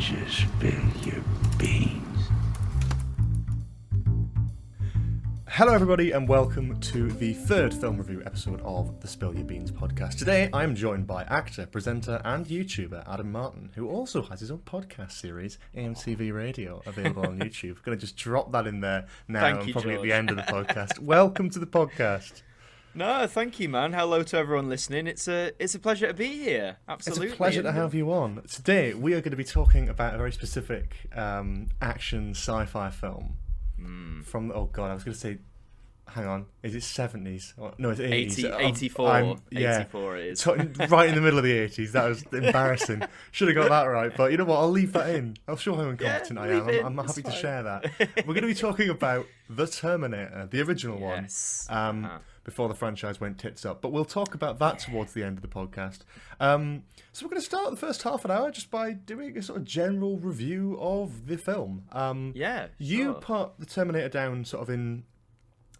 Just spill your beans. Hello everybody and welcome to the third film review episode of the Spill Your Beans podcast. Today I am joined by actor, presenter and YouTuber Adam Martyn, who also has his own podcast series, AMTV Radio, available on YouTube. Going to just drop that in there now. Thank you, probably George. at the end of the podcast. Welcome to the podcast. No, thank you, man. Hello to everyone listening. It's a pleasure to be here. Absolutely. It's a pleasure to have you on. Today we are going to be talking about a very specific action sci-fi film from, oh god, I was going to say, hang on, is it 70s? No, it's 80s. 84. 84 it is. Right in the middle of the 80s. That was embarrassing. Should have got that right, but you know what? I'll leave that in. I'll show how incompetent I am. I'm happy to share that. We're going to be talking about The Terminator, the original one, before the franchise went tits up. But we'll talk about that towards the end of the podcast. So we're going to start the first half an hour just by doing a sort of general review of the film. You put The Terminator down sort of in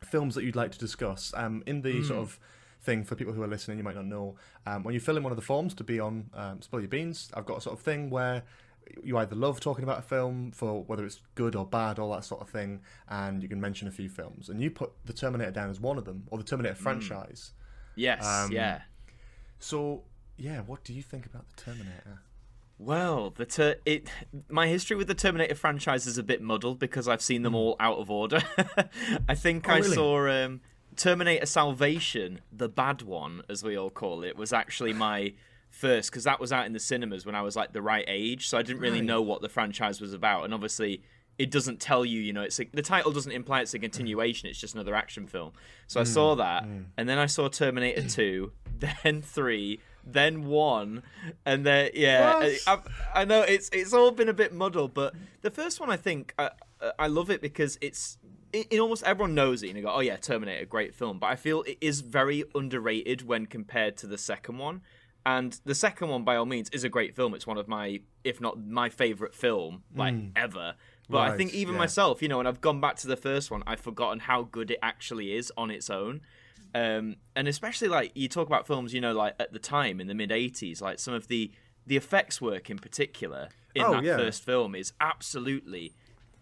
films that you'd like to discuss. In the sort of thing, for people who are listening, you might not know, when you fill in one of the forms to be on Spill Your Beans, I've got a sort of thing where you either love talking about a film for whether it's good or bad, all that sort of thing, and you can mention a few films. And you put The Terminator down as one of them, or the Terminator franchise. Yes, So, what do you think about The Terminator? Well, my history with the Terminator franchise is a bit muddled because I've seen them all out of order. I think I saw Terminator Salvation, the bad one, as we all call it, was actually my first, because that was out in the cinemas when I was like the right age, so I didn't really know what the franchise was about. And obviously, it doesn't tell you, it's the title doesn't imply it's a continuation, it's just another action film. So I saw that, and then I saw Terminator 2, then 3, then 1, and then I know it's all been a bit muddled, but the first one, I think I love it because it's in almost everyone knows it and you go, oh yeah, Terminator, great film, but I feel it is very underrated when compared to the second one. And the second one, by all means, is a great film. It's one of my, if not my favourite film, ever. But I think even myself, when I've gone back to the first one, I've forgotten how good it actually is on its own. And especially, you talk about films, at the time, in the mid-'80s, some of the effects work in particular in first film is absolutely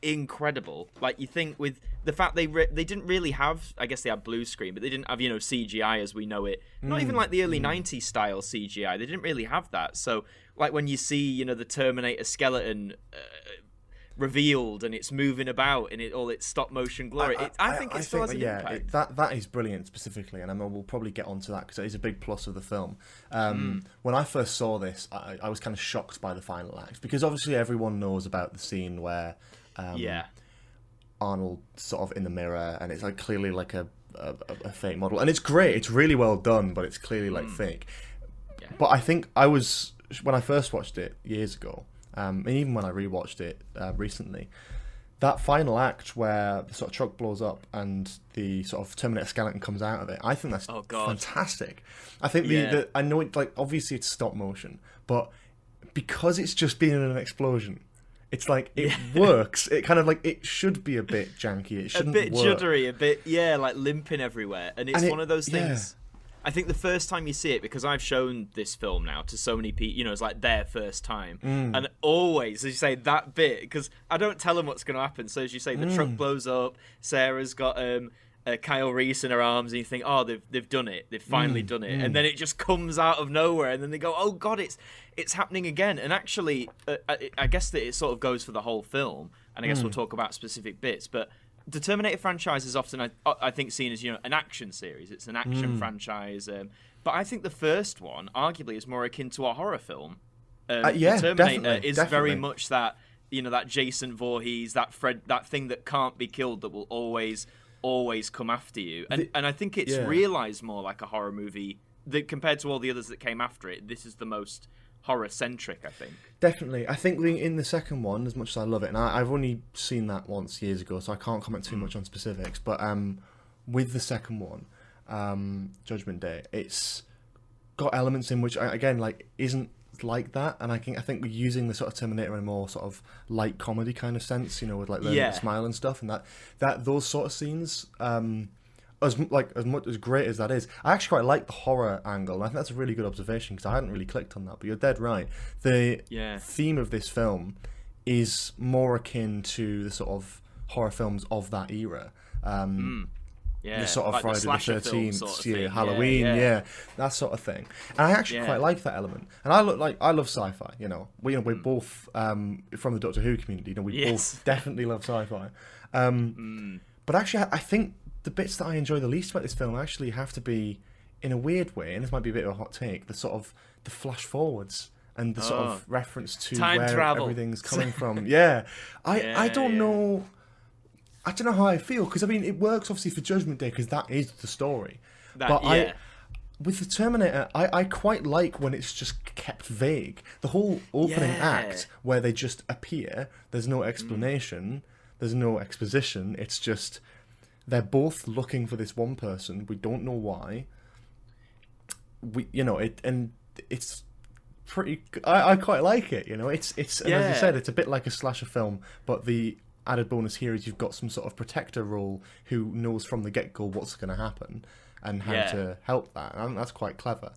incredible. You think with the fact they didn't really have, I guess they had blue screen, but they didn't have CGI as we know it. Not even the early 90s style CGI. They didn't really have that. So when you see the Terminator skeleton revealed and it's moving about in all its stop motion glory, I think it still has an impact. That is brilliant specifically, and we'll probably get onto that because it is a big plus of the film. When I first saw this, I was kind of shocked by the final act because obviously everyone knows about the scene where Arnold sort of in the mirror, and it's clearly a fake model, and it's great. It's really well done, but it's clearly fake. Yeah. But I think when I first watched it years ago, and even when I rewatched it recently, that final act where the sort of truck blows up and the sort of Terminator skeleton comes out of it, I think that's fantastic. I think I know it obviously it's stop motion, but because it's just been in an explosion, it's it works. It kind of it should be a bit janky. It shouldn't work. A bit juddery, a bit limping everywhere. And it's one of those things. I think the first time you see it, because I've shown this film now to so many people, it's their first time, and always, as you say, that bit, because I don't tell them what's going to happen. So as you say, the truck blows up. Sarah's got Kyle Reese in her arms, and you think, oh, they've done it. They've finally done it. And then it just comes out of nowhere, and then they go, oh god, it's happening again. And actually, I guess that it sort of goes for the whole film, and I guess we'll talk about specific bits, but the Terminator franchise is often, I think, seen as an action series. It's an action franchise, but I think the first one, arguably, is more akin to a horror film. The Terminator is very much that that Jason Voorhees, that Fred, that thing that can't be killed, that will always come after you. And I think it's realised more like a horror movie compared to all the others that came after it. This is the most horror-centric, I think. Definitely. I think in the second one, as much as I love it, and I've only seen that once years ago, so I can't comment too much on specifics, but with the second one, Judgment Day, it's got elements in which, again, isn't like that, and I think we're using the sort of Terminator in a more sort of light comedy kind of sense, with learning to smile and stuff, and that those sort of scenes as much as great as that is, I actually quite like the horror angle. And I think that's a really good observation because I hadn't really clicked on that. But you're dead right. The theme of this film is more akin to the sort of horror films of that era. The sort of like Friday the 13th, sort of Halloween, that sort of thing. And I actually quite like that element. And I love sci-fi. We're both from the Doctor Who community. We both definitely love sci-fi. But actually, I think the bits that I enjoy the least about this film actually have to be, in a weird way, and this might be a bit of a hot take, the flash forwards and the sort of reference to time where travel. everything's coming from. I don't know. I don't know how I feel because it works obviously for Judgment Day because that is the story. With the Terminator, I quite like when it's just kept vague. The whole opening act where they just appear, there's no explanation, there's no exposition. It's just they're both looking for this one person. We don't know why. It's pretty. I quite like it. It's and as you said, it's a bit like a slasher film, but the added bonus here is you've got some sort of protector role who knows from the get-go what's going to happen and how to help that. I think that's quite clever.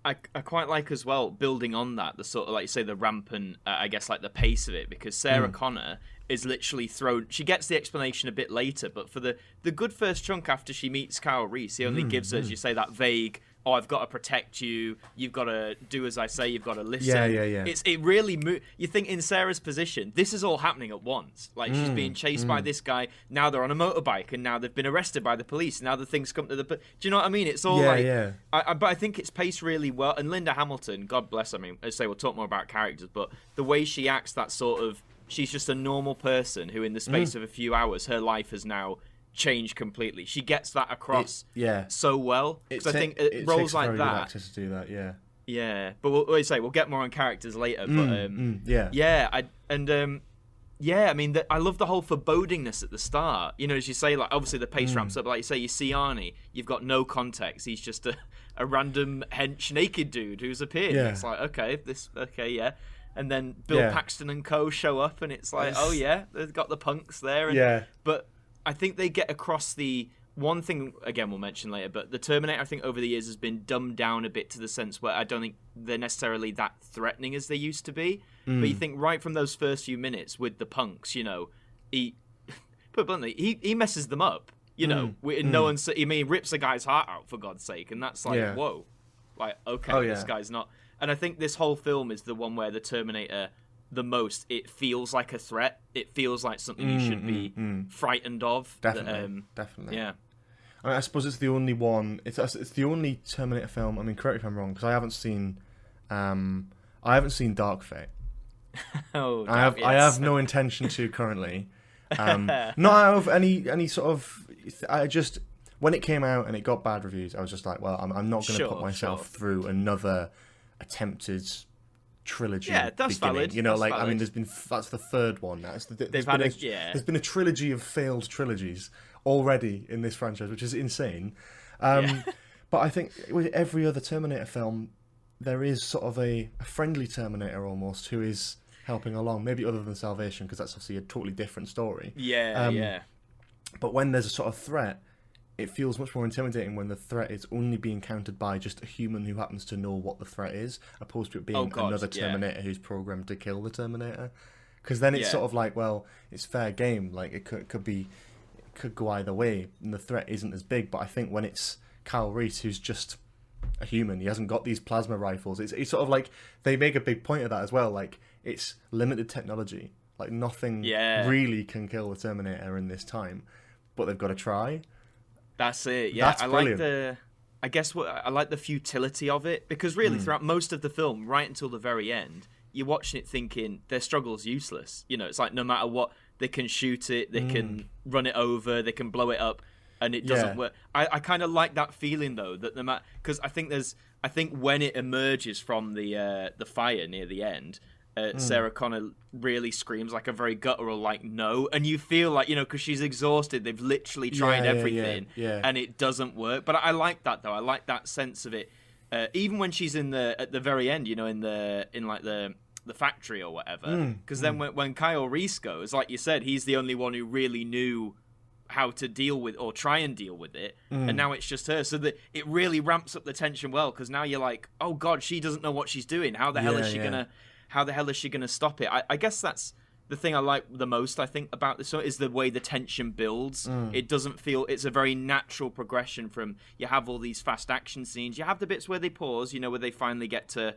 I quite like as well, building on that, the sort of, like you say, the rampant, I guess, like the pace of it, because Sarah Connor is literally thrown. She gets the explanation a bit later, but for the good first chunk after she meets Kyle Reese, he only gives her, as you say, that vague, I've got to protect you, you've got to do as I say, you've got to listen. It really you think in Sarah's position, this is all happening at once. Like, she's being chased by this guy, now they're on a motorbike, and now they've been arrested by the police, and now the things come to the... Do you know what I mean? It's all but I think it's paced really well, and Linda Hamilton, God bless her, as I say, we'll talk more about characters, but the way she acts, that sort of... She's just a normal person who, in the space of a few hours, her life has now changed completely. She gets that across so well. Because I think it roles like that. Actor to do that, yeah. But we'll get more on characters later. But I love the whole forebodingness at the start. As you say, like obviously the pace ramps up. Like you say, you see Arnie, you've got no context. He's just a random hench naked dude who's appeared. Yeah. It's like and then Bill Paxton and co show up, and it's like, they've got the punks there. But I think they get across the one thing, again, we'll mention later, but the Terminator, I think, over the years has been dumbed down a bit to the sense where I don't think they're necessarily that threatening as they used to be. But you think right from those first few minutes with the punks, he, put bluntly, he messes them up. No one's, he rips a guy's heart out, for God's sake, and that's like, whoa. Like, okay, this guy's not... And I think this whole film is the one where the Terminator, the most, it feels like a threat. It feels like something you should be frightened of. Definitely. Yeah. I suppose it's the only one. It's the only Terminator film. Correct me if I'm wrong, because I haven't seen Dark Fate. I have no intention to currently. Not out of any sort of. I just when it came out and it got bad reviews, I was just like, well, I'm not going to put myself through another attempted trilogy. Yeah, that's valid. Valid. That's the third one now. There's been a trilogy of failed trilogies already in this franchise, which is insane. But I think with every other Terminator film, there is sort of a friendly Terminator almost who is helping along. Maybe other than Salvation, because that's obviously a totally different story. But when there's a sort of threat, it feels much more intimidating when the threat is only being countered by just a human who happens to know what the threat is, opposed to it being another Terminator who's programmed to kill the Terminator. Because then it's sort of like, well, it's fair game. Like it could go either way, and the threat isn't as big. But I think when it's Kyle Reese, who's just a human, he hasn't got these plasma rifles. It's sort of like they make a big point of that as well. Like it's limited technology. Like nothing really can kill the Terminator in this time, but they've got to try. That's it. Yeah, That's brilliant. I like the futility of it, because really throughout most of the film, right until the very end, you're watching it thinking their struggle's useless. It's like no matter what, they can shoot it, they can run it over, they can blow it up, and it doesn't work. I kind of like that feeling though, that no matter, because I think when it emerges from the fire near the end, Sarah Connor really screams like a very guttural, like no, and you feel like because she's exhausted. They've literally tried everything, and it doesn't work. But I like that though. I like that sense of it. Even when she's at the very end, in the factory or whatever. Because then when Kyle Reese goes, like you said, he's the only one who really knew how to deal with or try and deal with it, and now it's just her. So that it really ramps up the tension well, because now you're like, oh god, she doesn't know what she's doing. How the hell is she gonna stop it? I guess that's the thing I like the most, I think, about this is the way the tension builds. It doesn't feel... It's a very natural progression from... You have all these fast action scenes. You have the bits where they pause, where they finally get to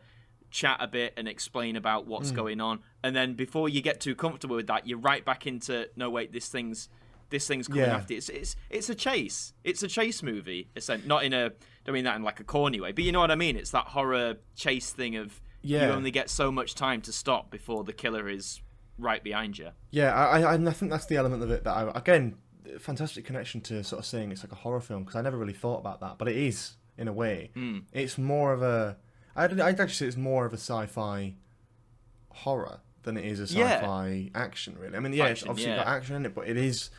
chat a bit and explain about what's going on. And then before you get too comfortable with that, you're right back into, no, wait, this thing's coming after. It's a chase. It's a chase movie. It's not in a... I don't mean that in like a corny way, but you know what I mean? It's that horror chase thing of you only get so much time to stop before the killer is right behind you. Yeah, I think that's the element of it that again, fantastic connection to sort of saying it's like a horror film, because I never really thought about that, but it is in a way. It's more of a... I'd actually say it's more of a sci-fi horror than it is a sci-fi action, really. I mean, it's obviously got action in it, but it is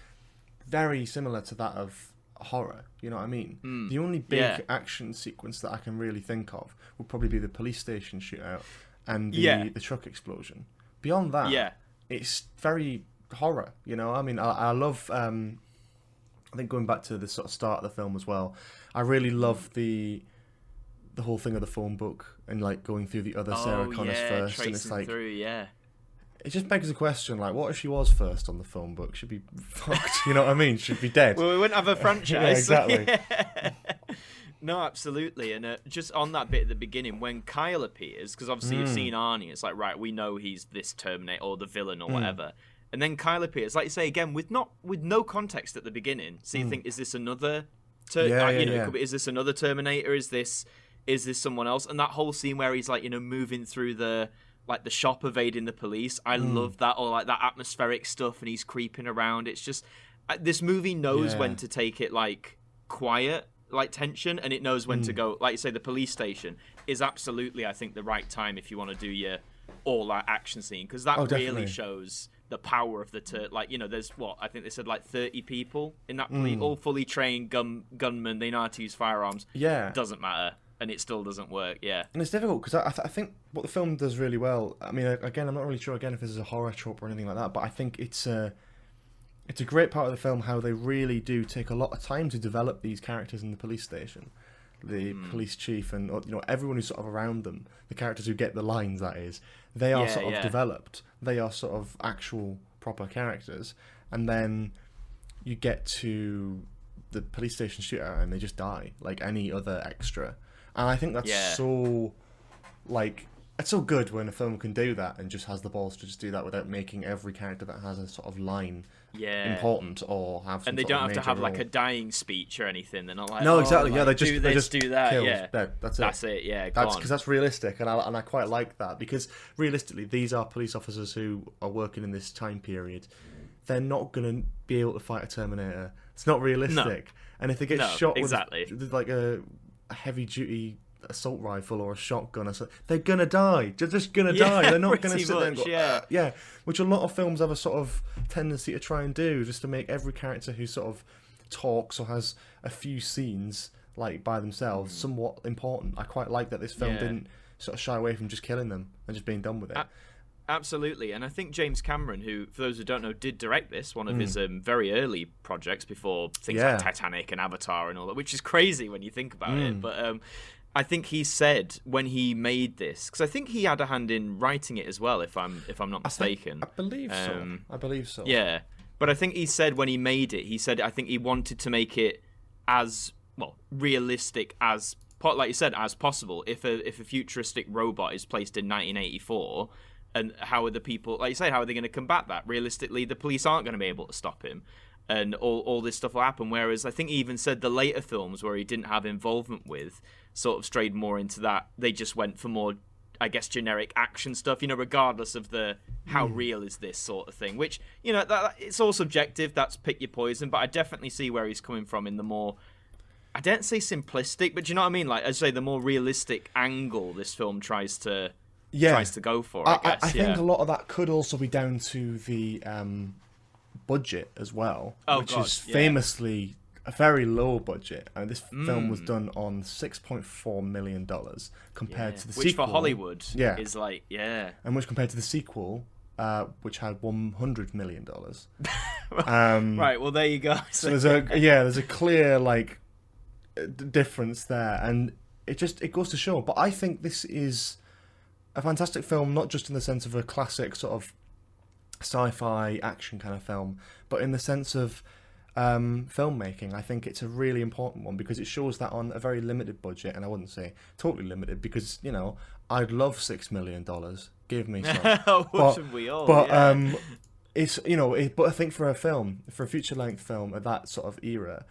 very similar to that of horror. You know what I mean? The only big action sequence that I can really think of would probably be the police station shootout and the truck explosion. Beyond that, it's very horror. I mean, I love... I think going back to the sort of start of the film as well, I really love the whole thing of the phone book and like going through the other Sarah Connors first, and it's like it just begs the question, like, what if she was first on the phone book? She'd be fucked. You know what I mean? She'd be dead. Well, we wouldn't have a franchise. Exactly. No, absolutely. And just on that bit at the beginning, when Kyle appears, because obviously you've seen Arnie, it's like, right, we know he's this Terminator or the villain or whatever. And then Kyle appears, like you say, again, with no context at the beginning. So you think, is this another... Is this another Terminator? Is this someone else? And that whole scene where he's like, moving through the shop evading the police. I love that, or like that atmospheric stuff, and he's creeping around. It's just... This movie knows when to take it like quiet, like tension, and it knows when to go, like you say, the police station is absolutely, I think, the right time if you want to do your all-out action scene, because that really shows the power of the there's I think they said like 30 people in that police, all fully trained gunmen. They know how to use firearms. It doesn't matter, and it still doesn't work. And it's difficult because I think what the film does really well, I mean, again, I'm not really sure if this is a horror trope or anything like that, but I think it's a great part of the film how they really do take a lot of time to develop these characters in the police station, the police chief, and everyone who's sort of around them, the characters who get the lines, that is, they are sort of developed. They are sort of actual proper characters, and then you get to the police station shootout and they just die like any other extra. And I think that's so it's so good when a film can do that and just has the balls to just do that without making every character that has a sort of line important or have some and they sort don't of have to major have like role. a dying speech or anything. They're not like, no, exactly. Like, they just do that. Kills, yeah, dead. That's it. Yeah, that's because that's realistic, and I quite like that, because realistically, these are police officers who are working in this time period. They're not going to be able to fight a Terminator. It's not realistic. No. And if they get shot with like a heavy duty assault rifle or a shotgun or something, they're gonna die. They're just gonna die. They're not gonna sit there and go, which a lot of films have a sort of tendency to try and do, just to make every character who sort of talks or has a few scenes like by themselves somewhat important. I quite like that this film didn't sort of shy away from just killing them and just being done with it. Absolutely. And I think James Cameron, who, for those who don't know, did direct this, one of his very early projects before things like Titanic and Avatar and all that, which is crazy when you think about it. But I think he said when he made this, because I think he had a hand in writing it as well, if I'm not mistaken. I believe so. Yeah, but I think he said when he made it, I think he wanted to make it as realistic as, like you said, as possible. If a futuristic robot is placed in 1984, and how are the people, like you say, how are they going to combat that? Realistically, the police aren't going to be able to stop him. And all this stuff will happen. Whereas I think he even said the later films where he didn't have involvement with sort of strayed more into that. They just went for more, I guess, generic action stuff, regardless of the how real is this sort of thing. Which, that it's all subjective. That's pick your poison. But I definitely see where he's coming from in the more, I don't say simplistic, but do you know what I mean? Like, I say the more realistic angle this film tries to go for, I guess. I think a lot of that could also be down to the budget as well, which is famously a very low budget. This film was done on $6.4 million compared to the sequel, which for Hollywood is like, and which compared to the sequel, which had $100 million. Right. Well, there you go. So there's a clear like difference there, and it goes to show. But I think this is a fantastic film, not just in the sense of a classic sort of sci-fi action kind of film, but in the sense of filmmaking. I think it's a really important one because it shows that on a very limited budget, and I wouldn't say totally limited because I'd love $6 million. Give me some. Wouldn't we all? But yeah. it's but I think for a feature length film at that sort of era,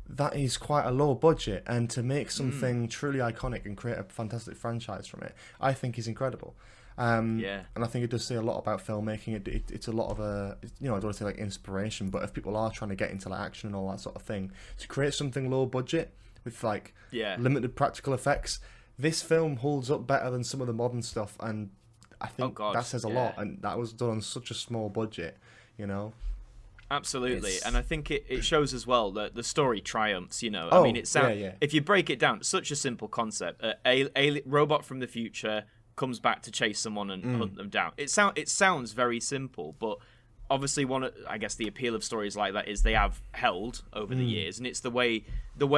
that is quite a low budget, and to make something truly iconic and create a fantastic franchise from it, I think is incredible. And I think it does say a lot about filmmaking. It's a lot of I don't want to say like inspiration, but if people are trying to get into like action and all that sort of thing, to create something low budget with like limited practical effects, this film holds up better than some of the modern stuff, and I think that says a lot. And that was done on such a small budget, Absolutely, and I think it shows as well that the story triumphs. I mean, if you break it down, it's such a simple concept. A robot from the future comes back to chase someone and hunt them down. It sounds very simple, but obviously I guess the appeal of stories like that is they have held over the years, and it's the way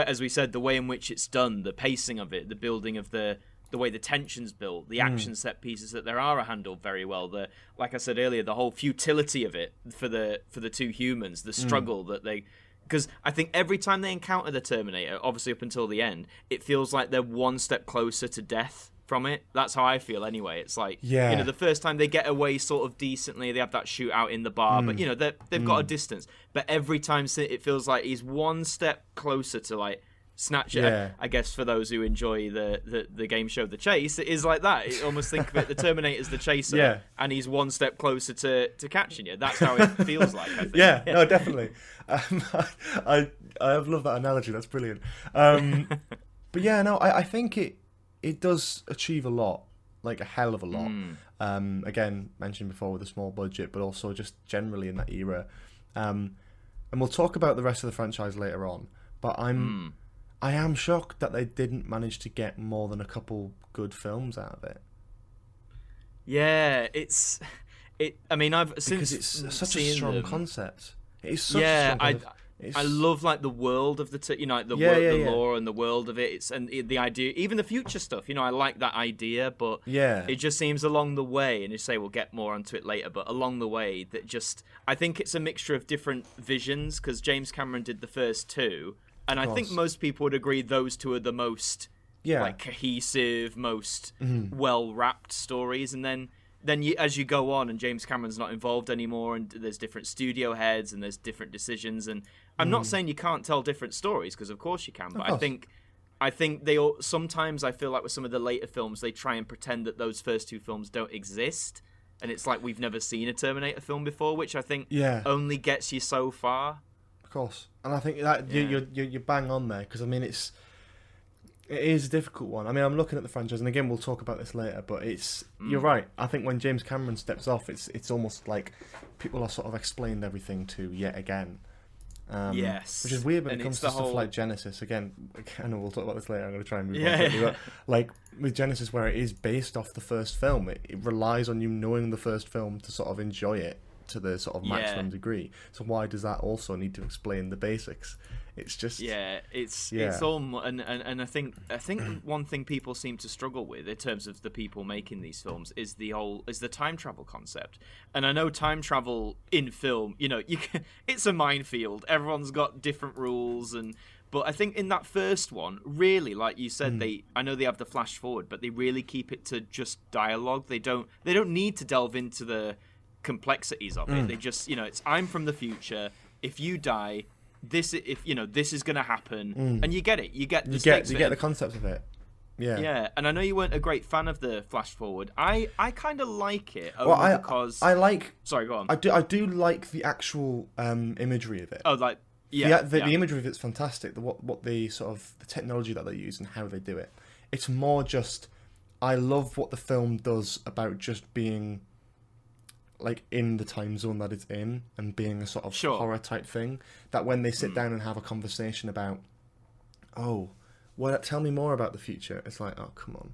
as we said, the way in which it's done, the pacing of it, the building of the way the tension's built, the action set pieces that there are handled very well. Like I said earlier, the whole futility of it for the two humans, the struggle that they. Because I think every time they encounter the Terminator, obviously up until the end, it feels like they're one step closer to death from it. That's how I feel anyway. It's like, the first time they get away sort of decently, they have that shootout in the bar, but they've got a distance. But every time it feels like he's one step closer to like snatch it. I guess for those who enjoy the game show The Chase, it is like that. You almost think of it, the Terminator's the chaser, and he's one step closer to catching you. That's how it feels like, I think. No, definitely. I have loved that analogy. That's brilliant. But I think it does achieve a lot, like a hell of a lot. Again, mentioned before with a small budget, but also just generally in that era. And we'll talk about the rest of the franchise later on. But I am shocked that they didn't manage to get more than a couple good films out of it. Yeah, I mean, because it's such a strong concept. It is such a strong concept. I love like the world of the lore and the world of it. And the idea, even the future stuff. I like that idea, but it just seems along the way, and you say we'll get more onto it later, but along the way I think it's a mixture of different visions, because James Cameron did the first two, and I think most people would agree those two are the most like cohesive, most well wrapped stories, and then as you go on and James Cameron's not involved anymore, and there's different studio heads and there's different decisions, and I'm not saying you can't tell different stories, because of course you can, but I think they all, sometimes I feel like with some of the later films they try and pretend that those first two films don't exist, and it's like we've never seen a Terminator film before, which I think only gets you so far. Of course, and I think that you bang on there, because I mean it is a difficult one. I mean, I'm looking at the franchise, and again, we'll talk about this later, but you're right. I think when James Cameron steps off, it's almost like people are sort of explained everything to yet again. Yes. Which is weird when it comes to stuff like Genesis. Again, I know we'll talk about this later. I'm going to try and move on quickly, but like with Genesis, where it is based off the first film, it relies on you knowing the first film to sort of enjoy it to the sort of maximum degree. So why does that also need to explain the basics? It's just it's all, and I think one thing people seem to struggle with in terms of the people making these films is the time travel concept. And I know time travel in film, it's a minefield. Everyone's got different rules, but I think in that first one, really, like you said, I know they have the flash forward, but they really keep it to just dialogue. They don't need to delve into the complexities of it. They just, it's I'm from the future. If you die, this is going to happen, and you get it. You get the concept of it. Yeah, and I know you weren't a great fan of the flash forward. I kind of like it because I like. Sorry, go on. I do like the actual imagery of it. Oh, like the imagery of it's fantastic. What the sort of the technology that they use and how they do it. It's more just I love what the film does about just being like in the time zone that it's in and being a sort of horror type thing, that when they sit down and have a conversation about, tell me more about the future, it's like, oh, come on.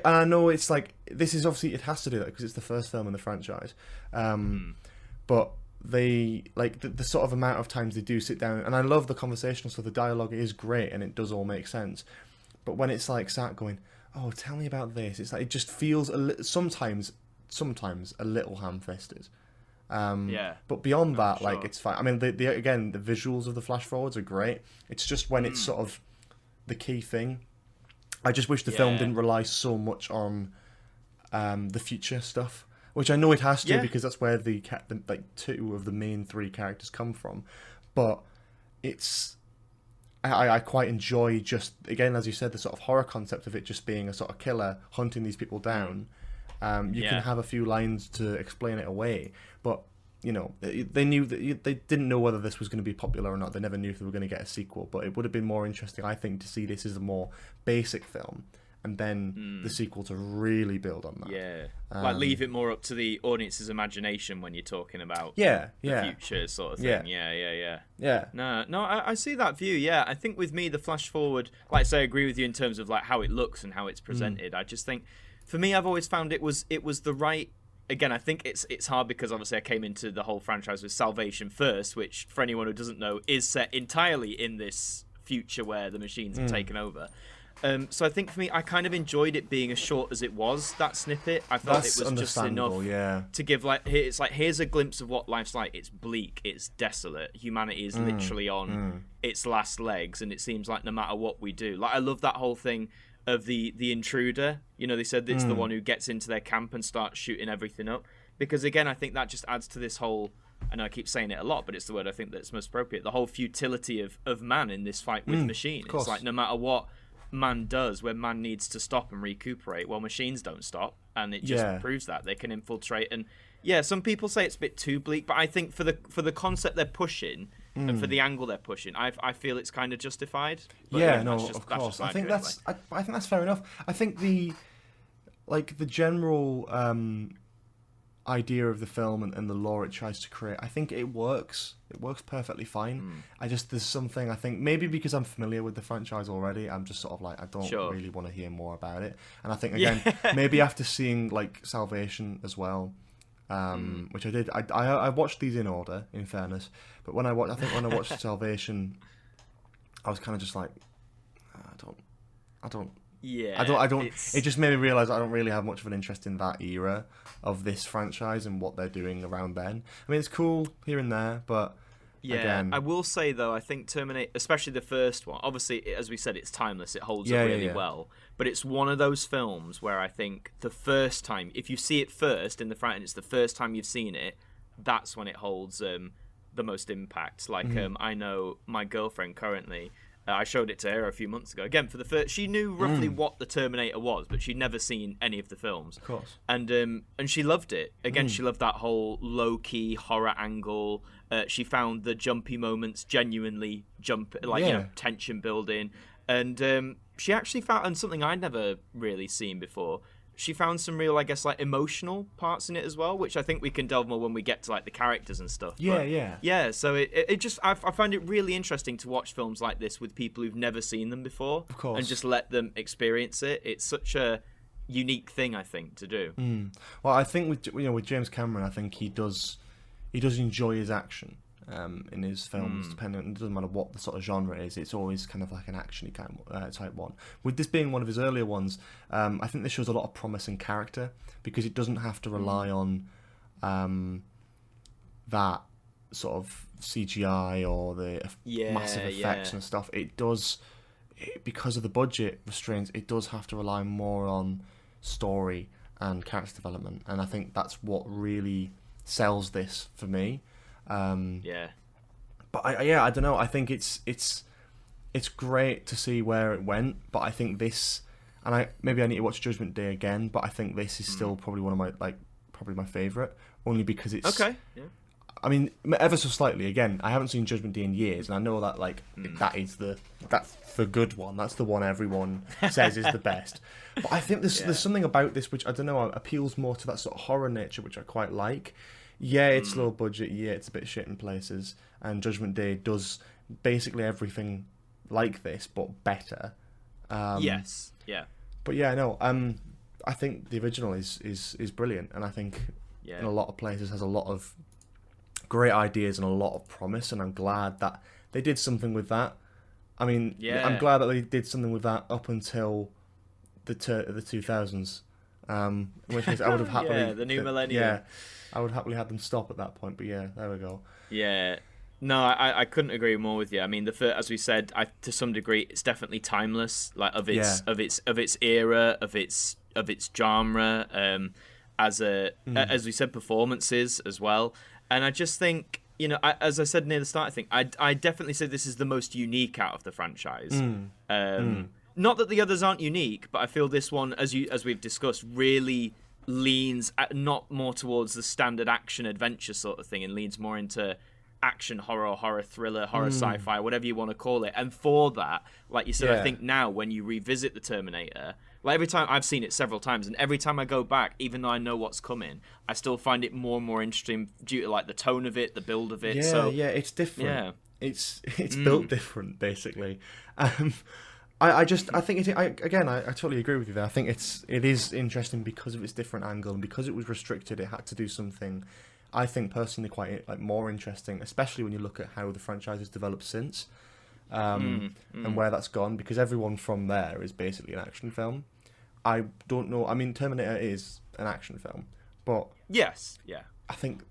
I know it's like this is obviously, it has to do that because it's the first film in the franchise. But they like the sort of amount of times they do sit down, and I love the conversational stuff. The dialogue is great, and it does all make sense. But when it's like sat going, oh, tell me about this, it's like it just feels sometimes a little ham-fisted. But beyond that, like it's fine. I mean, the visuals of the flash forwards are great. It's just when it's sort of the key thing. I just wish the film didn't rely so much on the future stuff, which I know it has to because that's where the like two of the main three characters come from. But I quite enjoy just, again, as you said, the sort of horror concept of it just being a sort of killer hunting these people down. You can have a few lines to explain it away, but you know, they knew that they didn't know whether this was going to be popular or not. They never knew if they were going to get a sequel, but it would have been more interesting, I think, to see this as a more basic film and then the sequel to really build on that. Yeah, like leave it more up to the audience's imagination when you're talking about the future sort of thing. Yeah. No, I see that view. Yeah, I think with me, the flash forward, like I say, I agree with you in terms of like how it looks and how it's presented. I just think, for me, I've always found it was the right. Again, I think it's hard because obviously I came into the whole franchise with Salvation first, which for anyone who doesn't know is set entirely in this future where the machines have taken over. So I think for me, I kind of enjoyed it being as short as it was, that snippet. I felt it was just enough to give here's a glimpse of what life's like. It's bleak, it's desolate. Humanity is literally on its last legs, and it seems like no matter what we do. Like, I love that whole thing of the intruder. You know, they said it's the one who gets into their camp and starts shooting everything up. Because again, I think that just adds to this whole, I know I keep saying it a lot, but it's the word I think that's most appropriate, the whole futility of man in this fight with machine. It's like no matter what man does, when man needs to stop and recuperate, well, machines don't stop, and it just proves that they can infiltrate. And some people say it's a bit too bleak, but I think for the concept they're pushing and for the angle they're pushing, I feel it's kind of justified. But of course. I think that's fair enough. I think the general idea of the film and the lore it tries to create, I think it works. It works perfectly fine. There's something, I think, maybe because I'm familiar with the franchise already, I'm just sort of like, I don't really want to hear more about it. And I think, again, maybe after seeing like Salvation as well, which I did, I watched these in order, in fairness, but when I watched Salvation, I was kind of just like, I don't. It just made me realise I don't really have much of an interest in that era of this franchise and what they're doing around then. I mean, it's cool here and there, but again, I will say though, I think Terminator, especially the first one, obviously, as we said, it's timeless. It holds up really well. But it's one of those films where I think the first time, if you see it first in the front, and it's the first time you've seen it, that's when it holds the most impact. Like, I know my girlfriend currently. I showed it to her a few months ago. Again, for the first, she knew roughly what the Terminator was, but she'd never seen any of the films. Of course. And she loved it. Again, she loved that whole low-key horror angle. She found the jumpy moments genuinely tension building. And she actually found, and something I'd never really seen before, she found some real, I guess, like emotional parts in it as well, which I think we can delve more when we get to like the characters and stuff. Yeah. So it just, I find it really interesting to watch films like this with people who've never seen them before, of course, and just let them experience it. It's such a unique thing, I think, to do. Well, I think with James Cameron, I think he does enjoy his action. In his films, depending, it doesn't matter what the sort of genre is, it's always kind of like an action-y kind type one. With this being one of his earlier ones, I think this shows a lot of promise in character because it doesn't have to rely on that sort of CGI or the massive effects and stuff. It does, because of the budget restraints, it does have to rely more on story and character development, and I think that's what really sells this for me. But I don't know. I think it's great to see where it went, but I think this, and I need to watch Judgment Day again, but I think this is still probably one of my probably my favourite, only because it's okay. Yeah. I mean, ever so slightly. Again, I haven't seen Judgment Day in years, and I know that that's the good one. That's the one everyone says is the best. But I think there's something about this which I don't know appeals more to that sort of horror nature, which I quite like. Yeah, it's low budget. Yeah, it's a bit shit in places. And Judgment Day does basically everything like this, but better. Yes. Yeah. But yeah, no. I think the original is brilliant, and I think in a lot of places has a lot of great ideas and a lot of promise, and I'm glad that they did something with that. I mean, I'm glad that they did something with that up until the 2000s. In which case I would have happily the new millennium. Yeah, I would happily have them stop at that point. But yeah, there we go. Yeah. No, I couldn't agree more with you. I mean, as we said, to some degree, it's definitely timeless, like of its era, of its genre, as we said, performances as well. And I just think, as I said near the start, I think I definitely say this is the most unique out of the franchise. Not that the others aren't unique, but I feel this one, as we've discussed, really leans not more towards the standard action adventure sort of thing, and leans more into action, horror thriller, horror sci-fi, whatever you want to call it. And for that, like you said, I think now when you revisit the Terminator, like every time I've seen it several times, and every time I go back, even though I know what's coming, I still find it more and more interesting due to like the tone of it, the build of it. It's different. Yeah, it's built different, basically. I think I totally agree with you there. I think it is interesting because of its different angle, and because it was restricted, it had to do something I think personally quite like more interesting, especially when you look at how the franchise has developed since, and where that's gone. Because everyone from there is basically an action film. I don't know. I mean, Terminator is an action film, but I think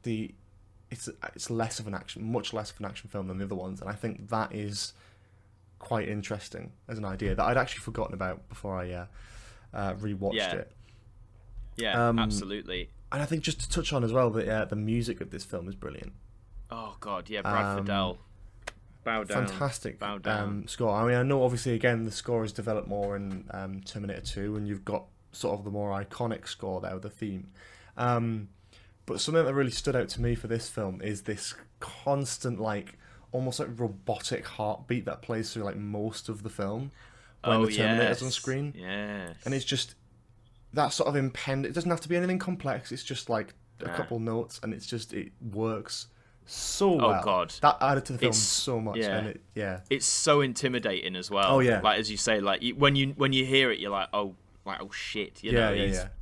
it's less of an action, much less of an action film than the other ones, and I think that is quite interesting as an idea that I'd actually forgotten about before I rewatched it. Yeah, absolutely. And I think just to touch on as well that the music of this film is brilliant. Oh God, yeah, Brad Fiedel. Bow down. Fantastic Bow down. Score. I mean, I know obviously again the score has developed more in Terminator 2, and you've got sort of the more iconic score there with the theme. But something that really stood out to me for this film is this constant like almost like robotic heartbeat that plays through like most of the film when the Terminator's on screen. Yes. And it's just that sort of it doesn't have to be anything complex. It's just like a couple notes, and it works so well. Oh God, that added to the film so much. Yeah. And it's so intimidating as well. Oh yeah, like as you say, like when you hear it, you're like, oh shit,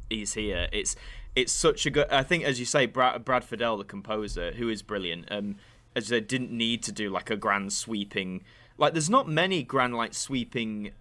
he's here. It's such a good. I think, as you say, Brad Fiedel, the composer, who is brilliant. As they didn't need to do like a grand sweeping. Like, there's not many grand, like, sweeping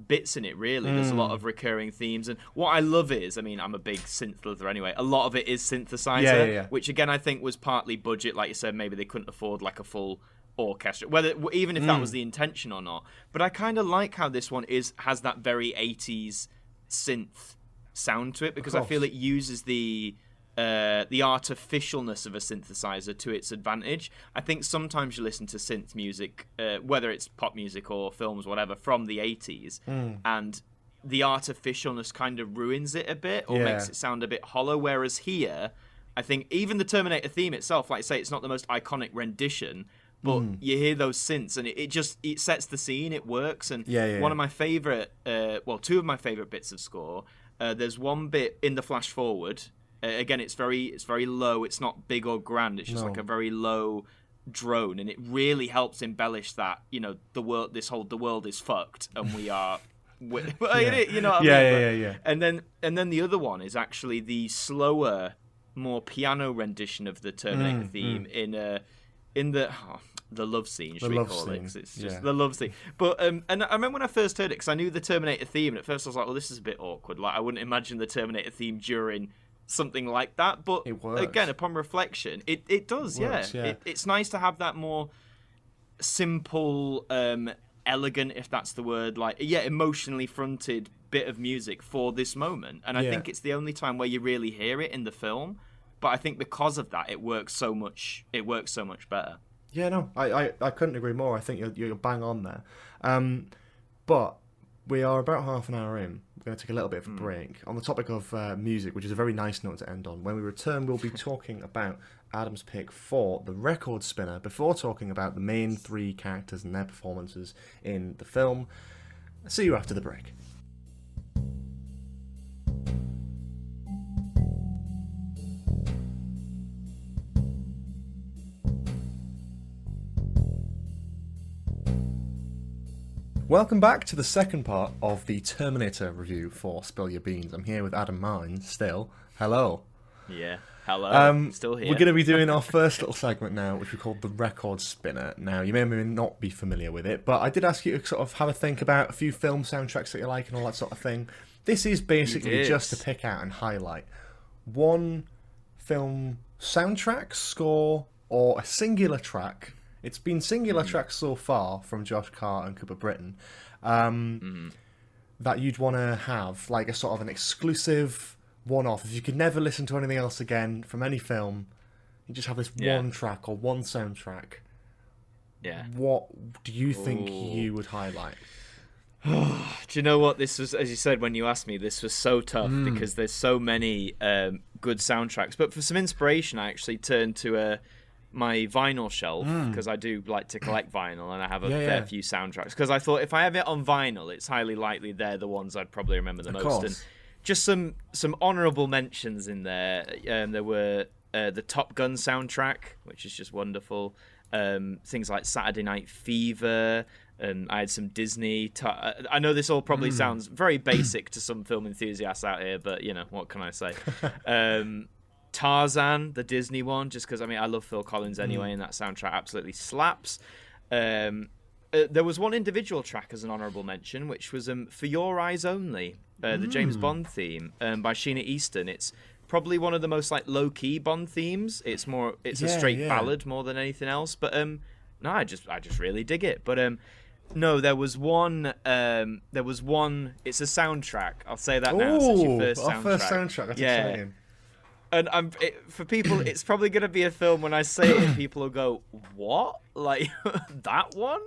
bits in it, really. There's a lot of recurring themes. And what I love is, I mean, I'm a big synth lover anyway. A lot of it is synthesizer, which, again, I think was partly budget. Like you said, maybe they couldn't afford, like, a full orchestra, even if that was the intention or not. But I kind of like how this one has that very 80s synth sound to it, because I feel it uses the artificialness of a synthesizer to its advantage. I think sometimes you listen to synth music, whether it's pop music or films, whatever, from the 80s, and the artificialness kind of ruins it a bit or makes it sound a bit hollow. Whereas here, I think even the Terminator theme itself, like I say, it's not the most iconic rendition, but you hear those synths and it sets the scene. It works. And one of my favorite, two of my favorite bits of score. There's one bit in the flash forward. Again, it's very low. It's not big or grand. It's just like a very low drone, and it really helps embellish that. The world is fucked, and we are. You know what I mean? And then the other one is actually the slower, more piano rendition of the Terminator theme in the love scene. Should we call it? It's just the love scene. But and I remember when I first heard it, because I knew the Terminator theme, and at first I was like, well, this is a bit awkward. Like, I wouldn't imagine the Terminator theme during something like that, but again, upon reflection, it does. It's nice to have that more simple, elegant, if that's the word, emotionally fronted bit of music for this moment. And I think it's the only time where you really hear it in the film, but I think because of that, it works so much better. I couldn't agree more. I think you're bang on there. But we are about half an hour in. We're going to take a little bit of a break on the topic of music, which is a very nice note to end on. When we return, we'll be talking about Adam's pick for the record spinner, before talking about the main three characters and their performances in the film. See you after the break. Welcome back to the second part of the Terminator review for Spill Your Beans. I'm here with Adam Mine, still. Hello. Yeah, hello. Still here. We're going to be doing our first little segment now, which we called the Record Spinner. Now, you may or may not be familiar with it, but I did ask you to sort of have a think about a few film soundtracks that you like and all that sort of thing. This is basically just to pick out and highlight one film soundtrack, score, or a singular track. It's been singular tracks so far from Josh Carr and Cooper Britton that you'd want to have, like a sort of an exclusive one-off. If you could never listen to anything else again from any film, you just have this one track or one soundtrack. Yeah. What do you think you would highlight? Do you know what? This was, as you said when you asked me, this was so tough because there's so many good soundtracks. But for some inspiration, I actually turned to my vinyl shelf because I do like to collect vinyl, and I have a fair few soundtracks. Because I thought if I have it on vinyl, it's highly likely they're the ones I'd probably remember the most. Course. And just some honourable mentions in there. There were the Top Gun soundtrack, which is just wonderful. Things like Saturday Night Fever. I had some Disney. I know this all probably sounds very basic to some film enthusiasts out here, but you know, what can I say? Tarzan, the Disney one, just because I love Phil Collins anyway, and that soundtrack absolutely slaps. There was one individual track as an honourable mention, which was For Your Eyes Only, the James Bond theme by Sheena Easton. It's probably one of the most like low key Bond themes. It's a straight ballad more than anything else. But no, I just really dig it. But no, there was one. It's a soundtrack. I'll say that now. It's your first soundtrack. Our first soundtrack. That's exciting. And for people, it's probably going to be a film when I say it, people will go, "What? Like that one?"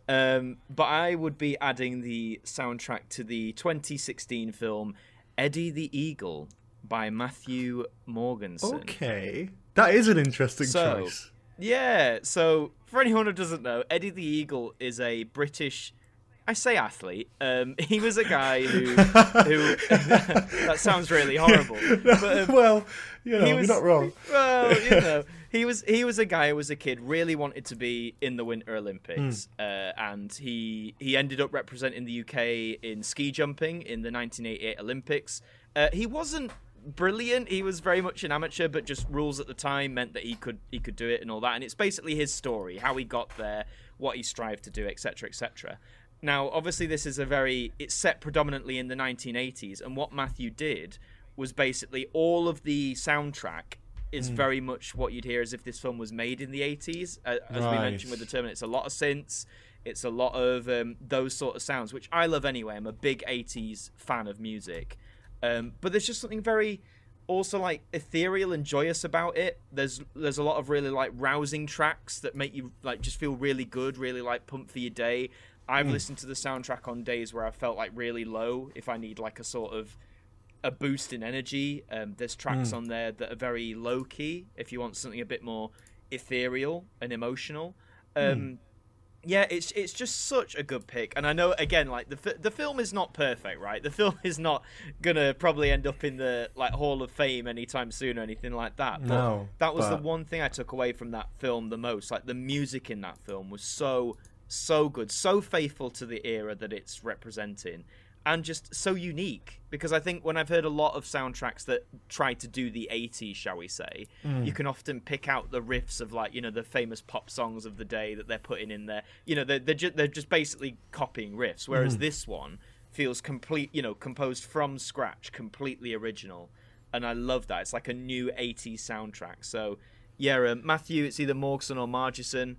But I would be adding the soundtrack to the 2016 film Eddie the Eagle by Matthew Morganson. Okay, that is an interesting choice. Yeah. So for anyone who doesn't know, Eddie the Eagle is a British. I say athlete. He was a guy who that sounds really horrible. But, well, you're not wrong. Well, he was a guy who was a kid, really wanted to be in the Winter Olympics, and he ended up representing the UK in ski jumping in the 1988 Olympics. He wasn't brilliant. He was very much an amateur, but just rules at the time meant that he could do it and all that. And it's basically his story, how he got there, what he strived to do, etc., etc. Now, obviously, this is it's set predominantly in the 1980s, and what Matthew did was basically all of the soundtrack is very much what you'd hear as if this film was made in the 80s. As we mentioned with the Terminator, it's a lot of synths, it's a lot of those sort of sounds, which I love anyway. I'm a big 80s fan of music. But there's just something very also like ethereal and joyous about it. There's a lot of really like rousing tracks that make you like just feel really good, really like pumped for your day. I've listened to the soundtrack on days where I felt like really low, if I need like a sort of a boost in energy. There's tracks on there that are very low key if you want something a bit more ethereal and emotional. Yeah, it's just such a good pick. And I know, again, like the film is not perfect, right? The film is not gonna probably end up in the like Hall of Fame anytime soon or anything like that. But that was the one thing I took away from that film the most. Like the music in that film was so good, so faithful to the era that it's representing, and just so unique. Because I think when I've heard a lot of soundtracks that try to do the 80s, shall we say, you can often pick out the riffs of like, the famous pop songs of the day that they're putting in there. They're just basically copying riffs, whereas this one feels complete, composed from scratch, completely original. And I love that. It's like a new 80s soundtrack. So yeah, Matthew, it's either Morgson or Margison.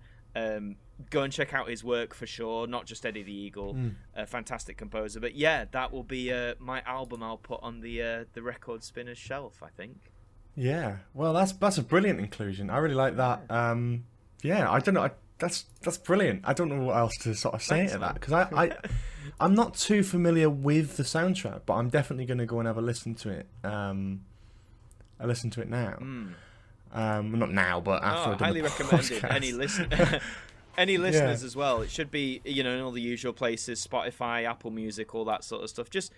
Go and check out his work for sure, not just Eddie the Eagle, a fantastic composer. But yeah, that will be my album I'll put on the Record Spinner's shelf, I think. Yeah, well, that's a brilliant inclusion. I really like that. Yeah, I don't know. That's brilliant. I don't know what else to sort of say to that, because I'm not too familiar with the soundtrack, but I'm definitely going to go and have a listen to it. I listen to it now. Not now, but after I've done highly the recommended. podcast. Any listeners as well. It should be, in all the usual places, Spotify, Apple Music, all that sort of stuff. Just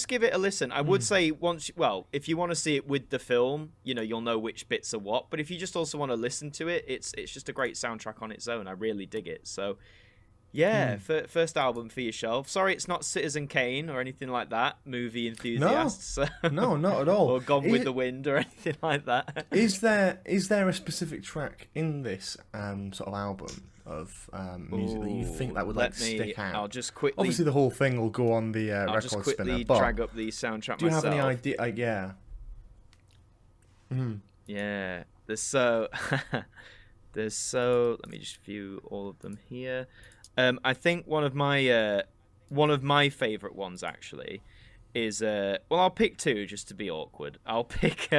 give it a listen. I would say if you want to see it with the film, you'll know which bits are what. But if you just also want to listen to it, it's just a great soundtrack on its own. I really dig it. So, Yeah, first album for yourself. Sorry, it's not Citizen Kane or anything like that. Movie enthusiasts. No, not at all. Or Gone with the Wind or anything like that. Is there a specific track in this sort of album of music that you think that would stick out? I'll just quickly. Obviously, the whole thing will go on the I'll record just quickly spinner. drag up the soundtrack. Do you myself. have any idea? Yeah. Yeah. There's so. Let me just view all of them here. I think one of my favorite ones actually is I'll pick two just to be awkward. I'll pick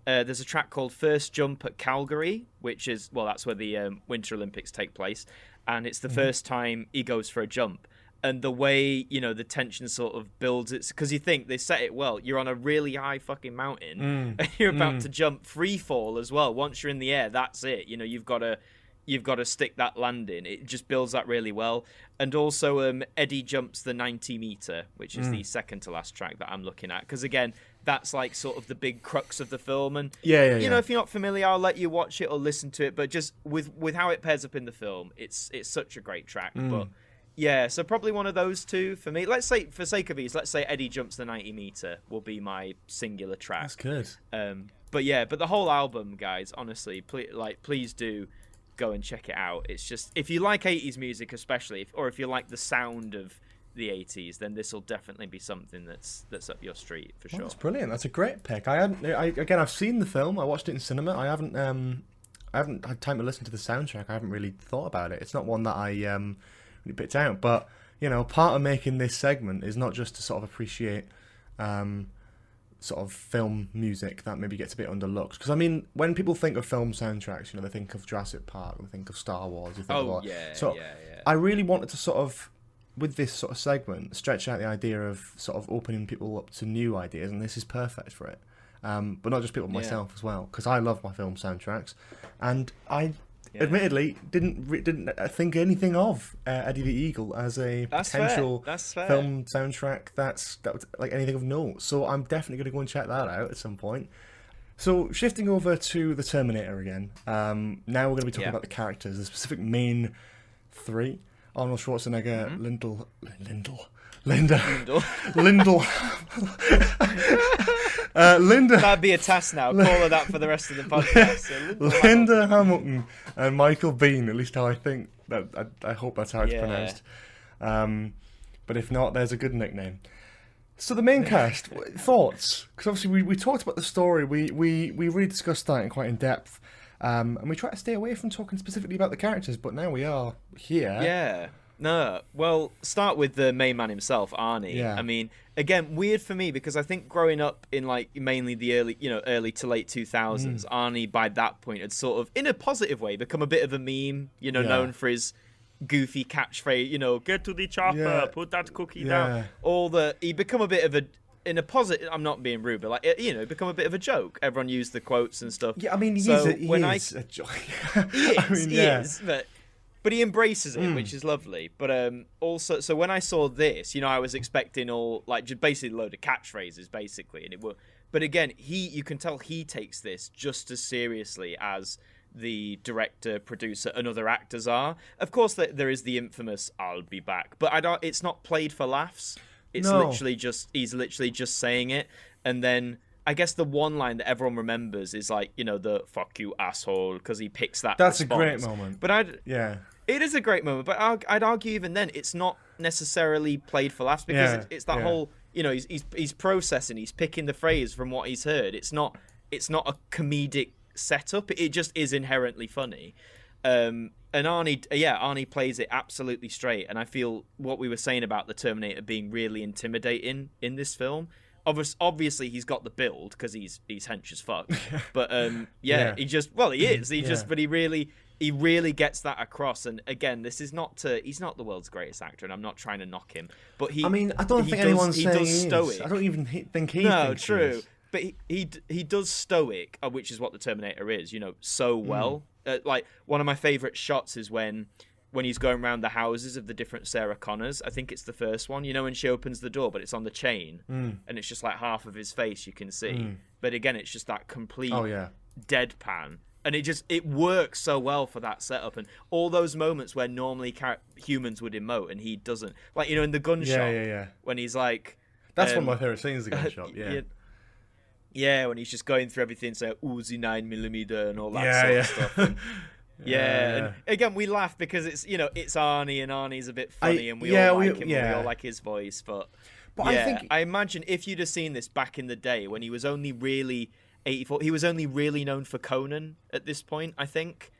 there's a track called First Jump at Calgary, which is that's where the Winter Olympics take place, and it's the first time he goes for a jump. And the way, the tension sort of builds, it's because you think they set it well. You're on a really high fucking mountain, and you're about to jump free fall as well. Once you're in the air, that's it. You've got to stick that landing. It just builds that really well. And also, Eddie jumps the 90-meter, which is the second to last track that I'm looking at. Because again, that's like sort of the big crux of the film. And if you're not familiar, I'll let you watch it or listen to it. But just with how it pairs up in the film, it's such a great track. But yeah, so probably one of those two for me. Let's say, for sake of ease, let's say Eddie jumps the 90-meter will be my singular track. That's good. But the whole album, guys, honestly, please do go and check it out. It's just, if you like 80s music especially, or if you like the sound of the 80s, then this will definitely be something that's up your street for sure. That's brilliant. That's a great pick. I've seen the film. I watched it in cinema. I haven't had time to listen to the soundtrack. I haven't really thought about it. It's not one that I really picked out. But part of making this segment is not just to sort of appreciate sort of film music that maybe gets a bit underlooked. Because I mean, when people think of film soundtracks, they think of Jurassic Park, they think of Star Wars. I really wanted to sort of, with this sort of segment, stretch out the idea of sort of opening people up to new ideas, and this is perfect for it. But not just people like myself as well, because I love my film soundtracks, and I admittedly didn't think anything of Eddie the Eagle as a potential film soundtrack that was like anything of note. So I'm definitely going to go and check that out at some point. So shifting over to the Terminator again. Now we're going to be talking about the characters, the specific main three: Arnold Schwarzenegger, Linda. That'd be a task now. Call her that for the rest of the podcast. So Linda Hamilton and Michael Biehn. At least how I think that. I hope that's how it's pronounced. But if not, there's a good nickname. So the main cast, thoughts? Because obviously we talked about the story. We really discussed that in quite in depth. And we try to stay away from talking specifically about the characters. But now we are here. Yeah. No, well, start with the main man himself, Arnie. Yeah. I mean, again, weird for me because I think growing up in like mainly the early to late 2000s, Arnie by that point had sort of, in a positive way, become a bit of a meme. Known for his goofy catchphrase. Get to the chopper, put that cookie down. He become a bit of a, in a positive. I'm not being rude, but become a bit of a joke. Everyone used the quotes and stuff. Yeah, I mean, he is a joke. He is, but he embraces it, which is lovely. But also, so when I saw this, I was expecting just basically a load of catchphrases, basically, and it were. But again, you can tell he takes this just as seriously as the director, producer, and other actors are. Of course, there is the infamous "I'll be back," but it's not played for laughs. It's he's literally just saying it, and then. I guess the one line that everyone remembers is like, the "fuck you asshole" because he picks that. That's response. a great moment. But it is a great moment. But I'd argue even then it's not necessarily played for laughs because it's that whole he's processing, he's picking the phrase from what he's heard. It's not a comedic setup. It just is inherently funny. And Arnie plays it absolutely straight. And I feel what we were saying about the Terminator being really intimidating in this film.Obviously, he's got the build because he's hench as fuck. But he is. But he really gets that across. And again, he's not the world's greatest actor, and I'm not trying to knock him. But I don't think anyone's saying he is. I don't even think he. No, thinks true. He is. But he does stoic, which is what the Terminator is. So well. Like one of my favorite shots is when he's going around the houses of the different Sarah Connors. I think it's the first one, when she opens the door, but it's on the chain, and it's just like half of his face you can see. But again, it's just that complete deadpan. And it works so well for that setup, and all those moments where normally humans would emote and he doesn't, like, you know, in the gun shop, when he's like, that's one of my favorite scenes, the gun shop. Yeah, when he's just going through everything, so Uzi 9mm and all that sort of stuff. And, and again, we laugh because it's, you know, it's Arnie, and Arnie's a bit funny, and we all like him, and we all like his voice. But I imagine if you'd have seen this back in the day when he was only really 84, he was only really known for Conan at this point, I think.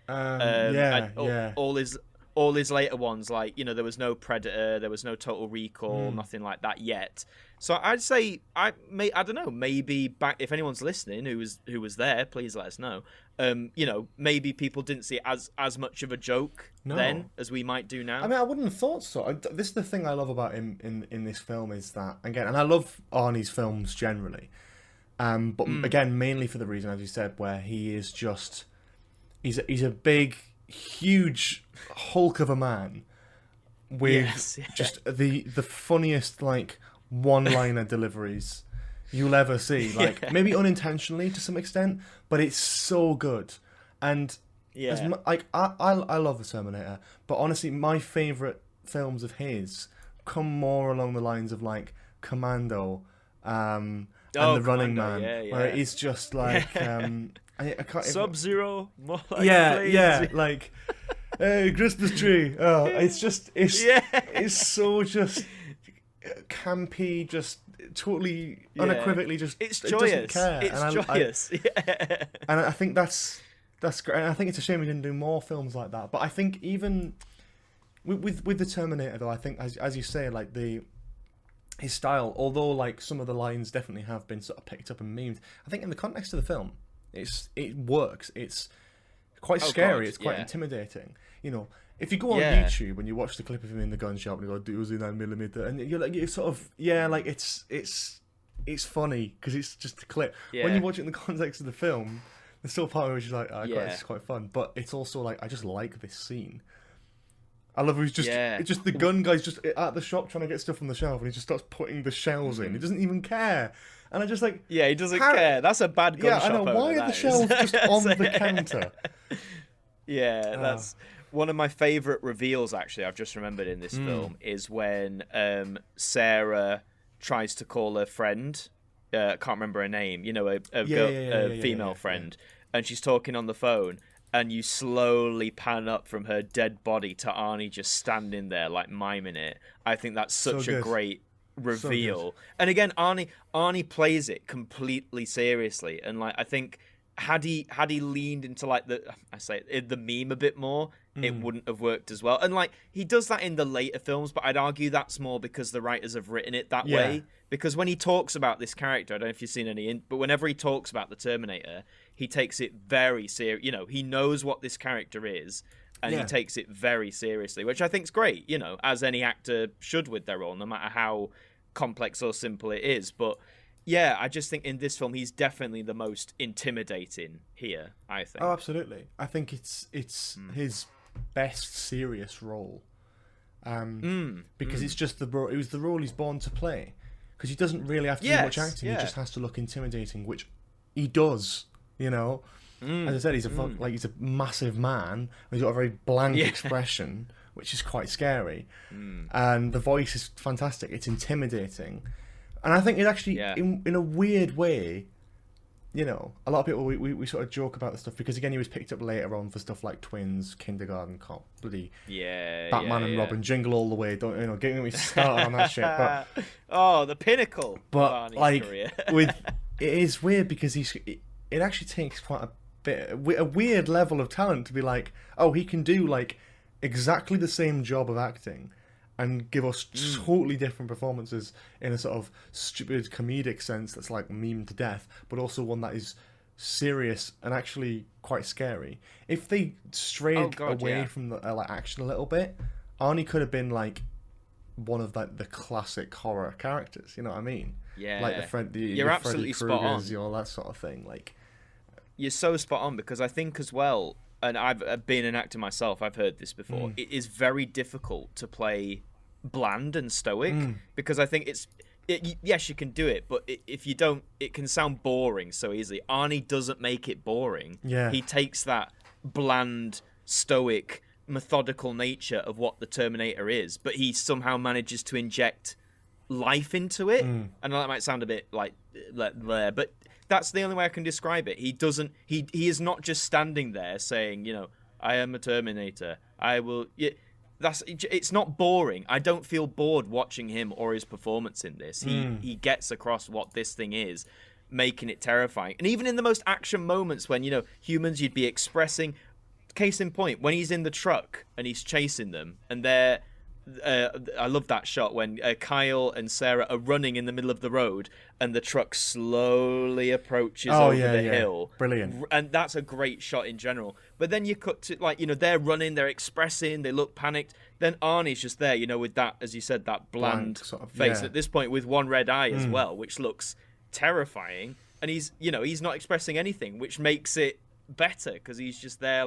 All his later ones, like, you know, there was no Predator, there was no Total Recall, nothing like that yet. So I'd say I don't know, maybe back, if anyone's listening who was there, please let us know. You know, maybe people didn't see it as much of a joke then as we might do now. I mean, I wouldn't have thought so. This is the thing I love about him in this film, is that, again, and I love Arnie's films generally, but again, mainly for the reason, as you said, where he is just he's a big, huge hulk of a man with just the funniest, like, one-liner deliveries you'll ever see, like, maybe unintentionally to some extent, but it's so good. And like, I love the Terminator, but honestly, my favorite films of his come more along the lines of, like, Commando, and The Running Man, where it is just like I can't Sub-Zero, more like like, hey, Christmas tree. Oh, it's so just campy, just totally unequivocally, just it's doesn't joyous. care. It's joyous. And I think that's great. And I think it's a shame we didn't do more films like that. But I think even with the Terminator, though, I think as you say, like, his style, although, like, some of the lines definitely have been sort of picked up and memed, I think in the context of the film, it works. It's quite scary. It's quite intimidating. You know, if you go on YouTube and you watch the clip of him in the gun shop and you go, Uzi 9mm, and you're sort of, like, it's funny because it's just a clip. When you watch it in the context of the film, there's still a part of it which is like, it's quite fun, but it's also like, I just like this scene. I love he's just the gun guy's just at the shop trying to get stuff from the shelf, and he just starts putting the shells in. He doesn't even care. And I just like... Yeah, he doesn't care. That's a bad gun shop. Yeah, I know. Why are the shells just on the counter? Yeah, that's... One of my favourite reveals, actually, I've just remembered in this film, is when Sarah tries to call her friend. I can't remember her name. You know, a female friend. And she's talking on the phone. And you slowly pan up from her dead body to Arnie just standing there, like, miming it. I think that's such a great reveal. So, and again, Arnie plays it completely seriously. And, like, I think had he leaned into, like, the meme a bit more, it wouldn't have worked as well. And, like, he does that in the later films, but I'd argue that's more because the writers have written it that way. Because when he talks about this character, I don't know if you've seen any, but whenever he talks about the Terminator, he takes it very serious. You know, he knows what this character is, and he takes it very seriously, which I think is great, you know, as any actor should with their role, no matter how complex or simple it is. But yeah, I just think in this film, he's definitely the most intimidating here, I think. Oh, absolutely. I think it's his best serious role. Because it's just it was the role he's born to play. Because he doesn't really have to do much acting, he just has to look intimidating, which he does, you know. As I said, he's he's a massive man. He's got a very blank expression, which is quite scary. And the voice is fantastic. It's intimidating. And I think it actually, in a weird way, you know, a lot of people, we sort of joke about this stuff because, again, he was picked up later on for stuff like Twins, Kindergarten Cop, bloody Batman and Robin, Jingle All the Way. Don't, you know, getting me started on that shit. But the pinnacle. But of Arnie's like, career. It is weird because it actually takes quite a weird level of talent to be like, oh, he can do like exactly the same job of acting and give us totally different performances in a sort of stupid comedic sense that's like meme to death, but also one that is serious and actually quite scary. If they strayed away from the like action a little bit, Arnie could have been like one of like the classic horror characters. You know what I mean? Yeah. Like you're absolutely spot on. All that sort of thing. Like, you're so spot on, because I think as well, and I've been an actor myself, I've heard this before, it is very difficult to play bland and stoic, because I think yes, you can do it, but if you don't, it can sound boring so easily. Arnie doesn't make it boring. Yeah. He takes that bland, stoic, methodical nature of what the Terminator is, but he somehow manages to inject life into it. I know that might sound a bit like there, but that's the only way I can describe it. He doesn't. He is not just standing there saying, I am a Terminator. I will. It's not boring. I don't feel bored watching him or his performance in this. He gets across what this thing is, making it terrifying. And even in the most action moments when, humans you'd be expressing, case in point, when he's in the truck and he's chasing them and they're, I love that shot when Kyle and Sarah are running in the middle of the road and the truck slowly approaches over the hill. Brilliant. And that's a great shot in general. But then you cut to, they're running, they're expressing, they look panicked. Then Arnie's just there, with that, as you said, that bland sort of face. At this point, with one red eye as well, which looks terrifying. And he's not expressing anything, which makes it better because he's just there,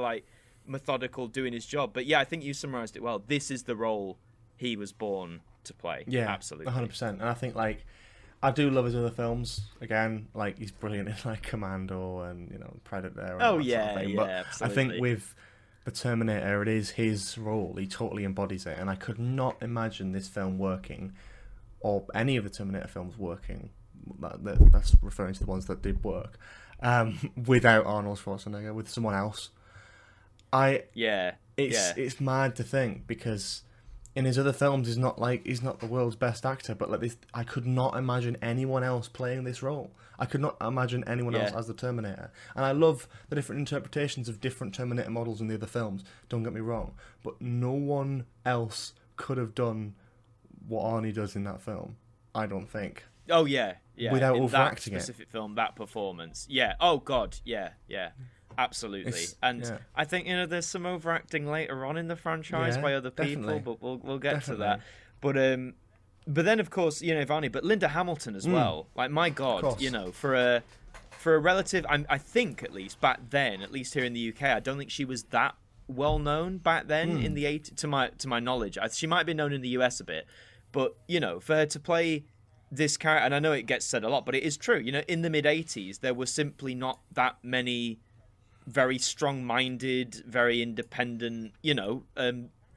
methodical, doing his job. But yeah, I think you summarized it well. This is the role he was born to play. Yeah, absolutely, 100%. And I think I do love his other films. Again, he's brilliant in Commando and Predator. And oh that yeah, sort of thing. yeah. But Absolutely. I think with the Terminator, it is his role. He totally embodies it, and I could not imagine this film working, or any of the Terminator films working. That's referring to the ones that did work, without Arnold Schwarzenegger, with someone else. It's mad to think because in his other films, he's not the world's best actor, but this, I could not imagine anyone else playing this role. I could not imagine anyone else as the Terminator. And I love the different interpretations of different Terminator models in the other films, don't get me wrong, but no one else could have done what Arnie does in that film, I don't think. Oh yeah, without in overacting that specific film, that performance. Yeah. Oh god, yeah. Absolutely. I think there's some overacting later on in the franchise by other people, but we'll get to that. But then of course, Varney, but Linda Hamilton as well. My god, for a relative, I think at least back then, at least here in the UK, I don't think she was that well known back then in the 80s, to my knowledge. She might have been known in the US a bit, but for her to play this character, and I know it gets said a lot, but it is true. In the mid 80s, there were simply not that many very strong-minded, very independent,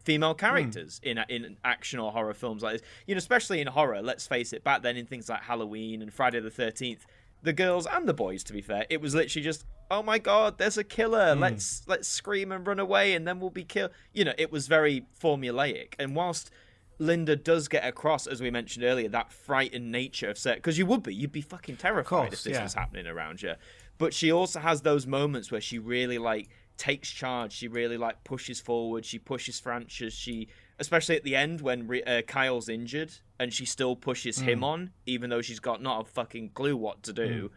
female characters in action or horror films like this. Especially in horror, let's face it, back then in things like Halloween and Friday the 13th, the girls and the boys, to be fair, it was literally just, oh my god, there's a killer, let's scream and run away and then we'll be killed. It was very formulaic. And whilst Linda does get across, as we mentioned earlier, that frightened nature of because you'd be fucking terrified if this was happening around you. But she also has those moments where she really takes charge. She really pushes forward. She pushes for answers. She, especially at the end when Kyle's injured and she still pushes him on, even though she's got not a fucking clue what to do.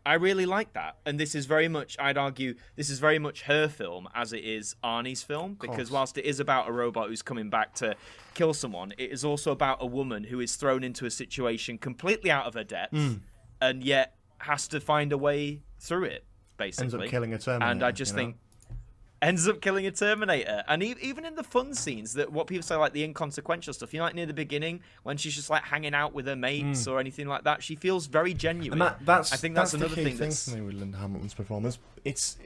I really like that. And this is very much, I'd argue, this is very much her film as it is Arnie's film. Because whilst it is about a robot who's coming back to kill someone, it is also about a woman who is thrown into a situation completely out of her depth and yet has to find a way through it, basically. Ends up killing a Terminator. And I just think ends up killing a Terminator. And even in the fun scenes, that what people say, the inconsequential stuff, near the beginning when she's just hanging out with her mates or anything like that, she feels very genuine. And I think that's another the key thing for me with Linda Hamilton's performance. It's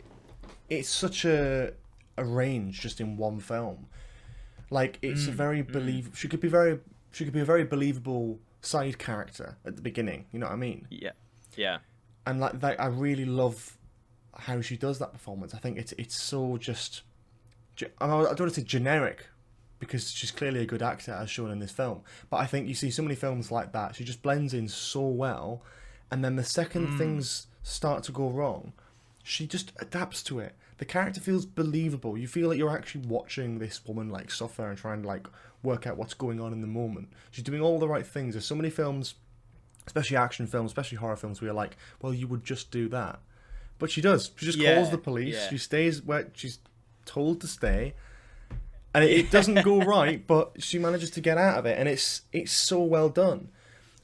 such a range just in one film. It's a very she could be a very believable side character at the beginning. You know what I mean? Yeah. And I really love how she does that performance. I think it's so just, I don't want to say generic, because she's clearly a good actor as shown in this film. But I think you see so many films like that. She just blends in so well, and then the second things start to go wrong, she just adapts to it. The character feels believable. You feel like you're actually watching this woman suffer and trying to work out what's going on in the moment. She's doing all the right things. There's so many films, especially action films, especially horror films, where you're well, you would just do that. But she does. She just calls the police. Yeah. She stays where she's told to stay. And it doesn't go right, but she manages to get out of it. And it's so well done.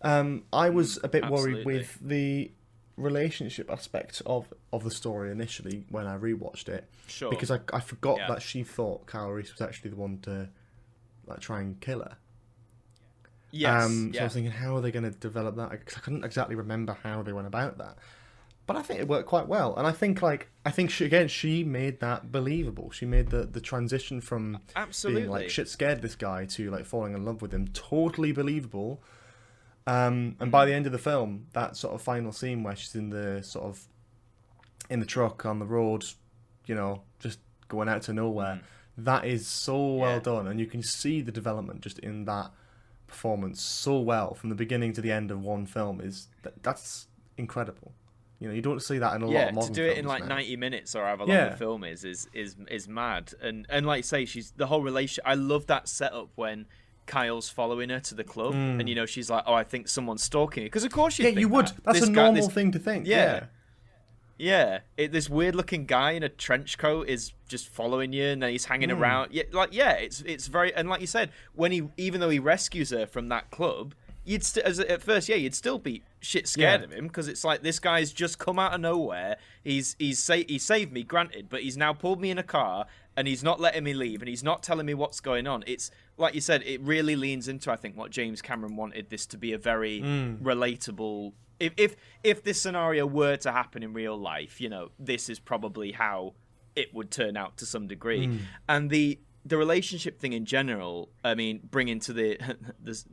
I was a bit worried with the relationship aspect of the story initially when I rewatched it. Sure. Because I forgot that she thought Kyle Reese was actually the one to try and kill her. Yes. So I was thinking, how are they going to develop that? I couldn't exactly remember how they went about that. But I think it worked quite well, and I think she made that believable. She made the transition from being like shit scared of this guy to like falling in love with him totally believable. And by the end of the film, that sort of final scene where she's in the truck on the road, just going out to nowhere, that is so well done, and you can see the development just in that performance so well from the beginning to the end of one film. That's incredible. You don't see that in a lot of modern films. To do it in like 90 minutes or however long the film is mad. And like you say, she's the whole relation. I love that setup when Kyle's following her to the club, and she's like, "Oh, I think someone's stalking you." Because of course you would. That's a normal thing to think. Yeah. This weird-looking guy in a trench coat is just following you, and then he's hanging around. It's very, and like you said, even though he rescues her from that club, you'd still be shit scared of him, because it's like, this guy's just come out of nowhere. He saved me, granted, but he's now pulled me in a car and he's not letting me leave and he's not telling me what's going on. It's like you said, it really leans into, I think, what James Cameron wanted this to be, a very relatable. If this scenario were to happen in real life, this is probably how it would turn out to some degree. And the relationship thing in general, I mean, bringing to the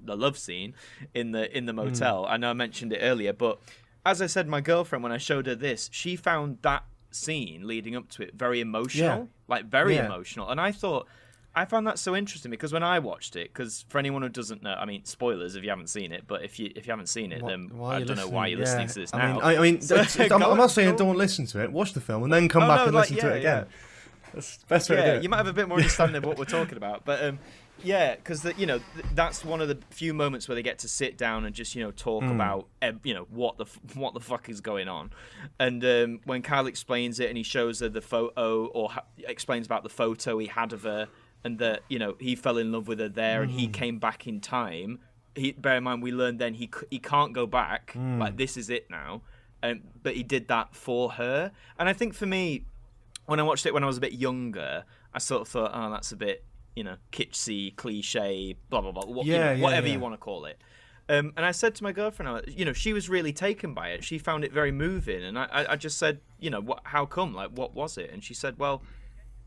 love scene in the motel. I know I mentioned it earlier, but as I said, my girlfriend, when I showed her this, she found that scene leading up to it very emotional, emotional. And I found that so interesting, because when I watched it, because for anyone who doesn't know, I mean, spoilers if you haven't seen it, but if you haven't seen it, then I don't know why you're listening to this now. I'm not saying don't listen to it. Watch the film and then come back and listen to it again. That's the best way to do it. You might have a bit more understanding of what we're talking about, but because that's one of the few moments where they get to sit down and just talk about what the fuck is going on. And when Kyle explains it and he shows her the photo, or explains about the photo he had of her, and that he fell in love with her there, and he came back in time. Bear in mind, we learned then he can't go back. Like, this is it now, but he did that for her. And I think for me, when I watched it when I was a bit younger, I sort of thought, oh, that's a bit, kitschy, cliche, blah, blah, blah, whatever you want to call it. And I said to my girlfriend, she was really taken by it. She found it very moving. And I just said, how come? Like, what was it? And she said, well,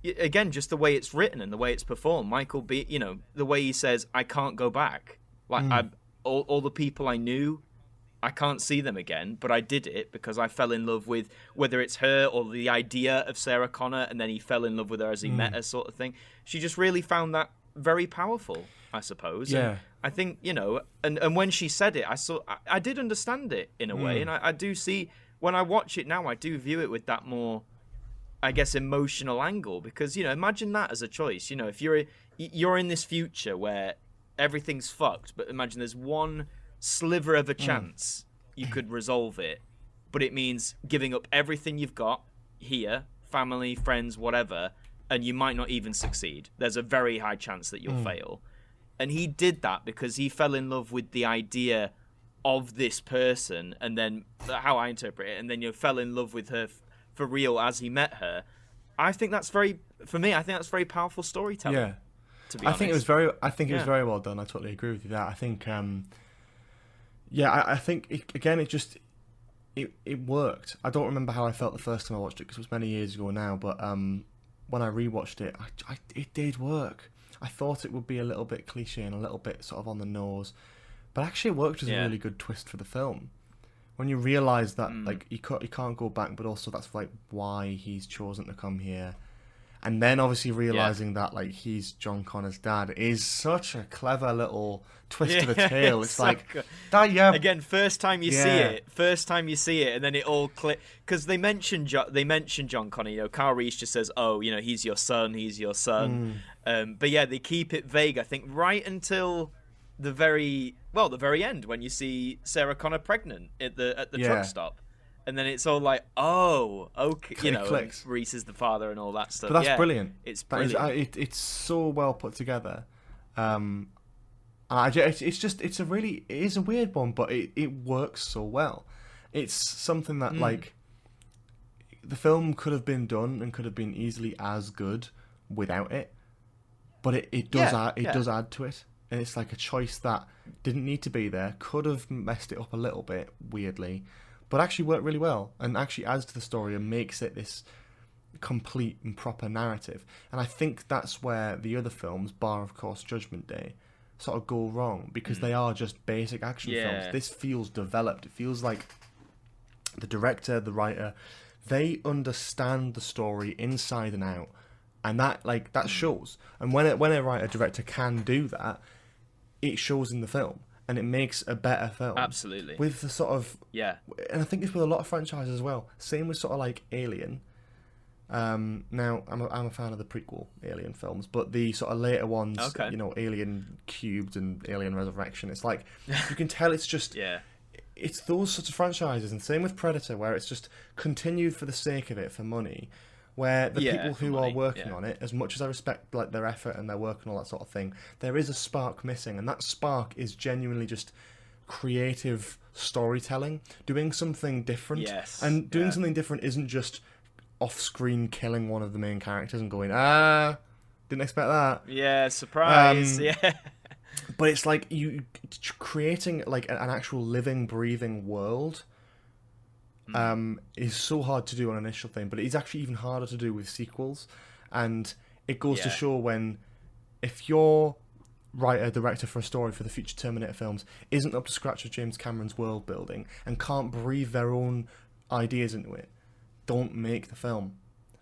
again, just the way it's written and the way it's performed. Michael B., the way he says, I can't go back. Like, all the people I knew, I can't see them again, but I did it because I fell in love with, whether it's her or the idea of Sarah Connor, and then he fell in love with her as he met her, sort of thing. She just really found that very powerful, I suppose. Yeah. And I think, and when she said it, I did understand it in a way, and I do see, when I watch it now, I do view it with that more, I guess, emotional angle, because, imagine that as a choice. If you're in this future where everything's fucked, but imagine there's one sliver of a chance you could resolve it, but it means giving up everything you've got here, family, friends, whatever, and you might not even succeed. There's a very high chance that you'll fail. And he did that because he fell in love with the idea of this person, and then how I interpret it, and then fell in love with her for real as he met her. I think that's very powerful storytelling. Yeah. To be honest. It was very well done. I totally agree with you there. I think I think it worked. I don't remember how I felt the first time I watched it, because it was many years ago now, but when I rewatched it, it did work. I thought it would be a little bit cliche and a little bit sort of on the nose, but actually it worked as a really good twist for the film. When you realise that like he can't go back, but also that's like why he's chosen to come here. And then obviously realising that like he's John Connor's dad is such a clever little twist to the tale. It's so like that, again, first time you see it, and then it all click, because they mention John Connor. Carl Reese just says, "Oh, he's your son. But yeah, they keep it vague. I think right until the very end, when you see Sarah Connor pregnant at the truck stop. And then it's all like, oh, okay, Reese is the father and all that stuff. But that's brilliant. It's brilliant. It's so well put together. It's a weird one, but it works so well. It's something that like the film could have been done and could have been easily as good without it, but it does add to it. and it's like a choice that didn't need to be there, could have messed it up a little bit, weirdly, but actually worked really well, and actually adds to the story and makes it this complete and proper narrative. And I think that's where the other films, bar of course Judgment Day, sort of go wrong, because they are just basic action films. This feels developed. It feels like the director, the writer, they understand the story inside and out, and that shows. And when a writer director can do that, it shows in the film, and it makes a better film. Absolutely. With the sort of and I think it's with a lot of franchises as well. Same with sort of like Alien. Now I'm a fan of the prequel Alien films, but the sort of later ones, you know, Alien Cubed and Alien Resurrection, it's like you can tell it's just it's those sorts of franchises. And same with Predator, where it's just continued for the sake of it, for money, where the people who are working on it, as much as I respect like their effort and their work and all that sort of thing, there is a spark missing, and that spark is genuinely just creative storytelling, doing something different. And doing something different isn't just off-screen killing one of the main characters and going, didn't expect that. Surprise. But it's like you creating like an actual living, breathing world is so hard to do on an initial thing, but it is actually even harder to do with sequels. And it goes to show if your writer, director for a story for the future Terminator films isn't up to scratch with James Cameron's world building and can't breathe their own ideas into it, don't make the film.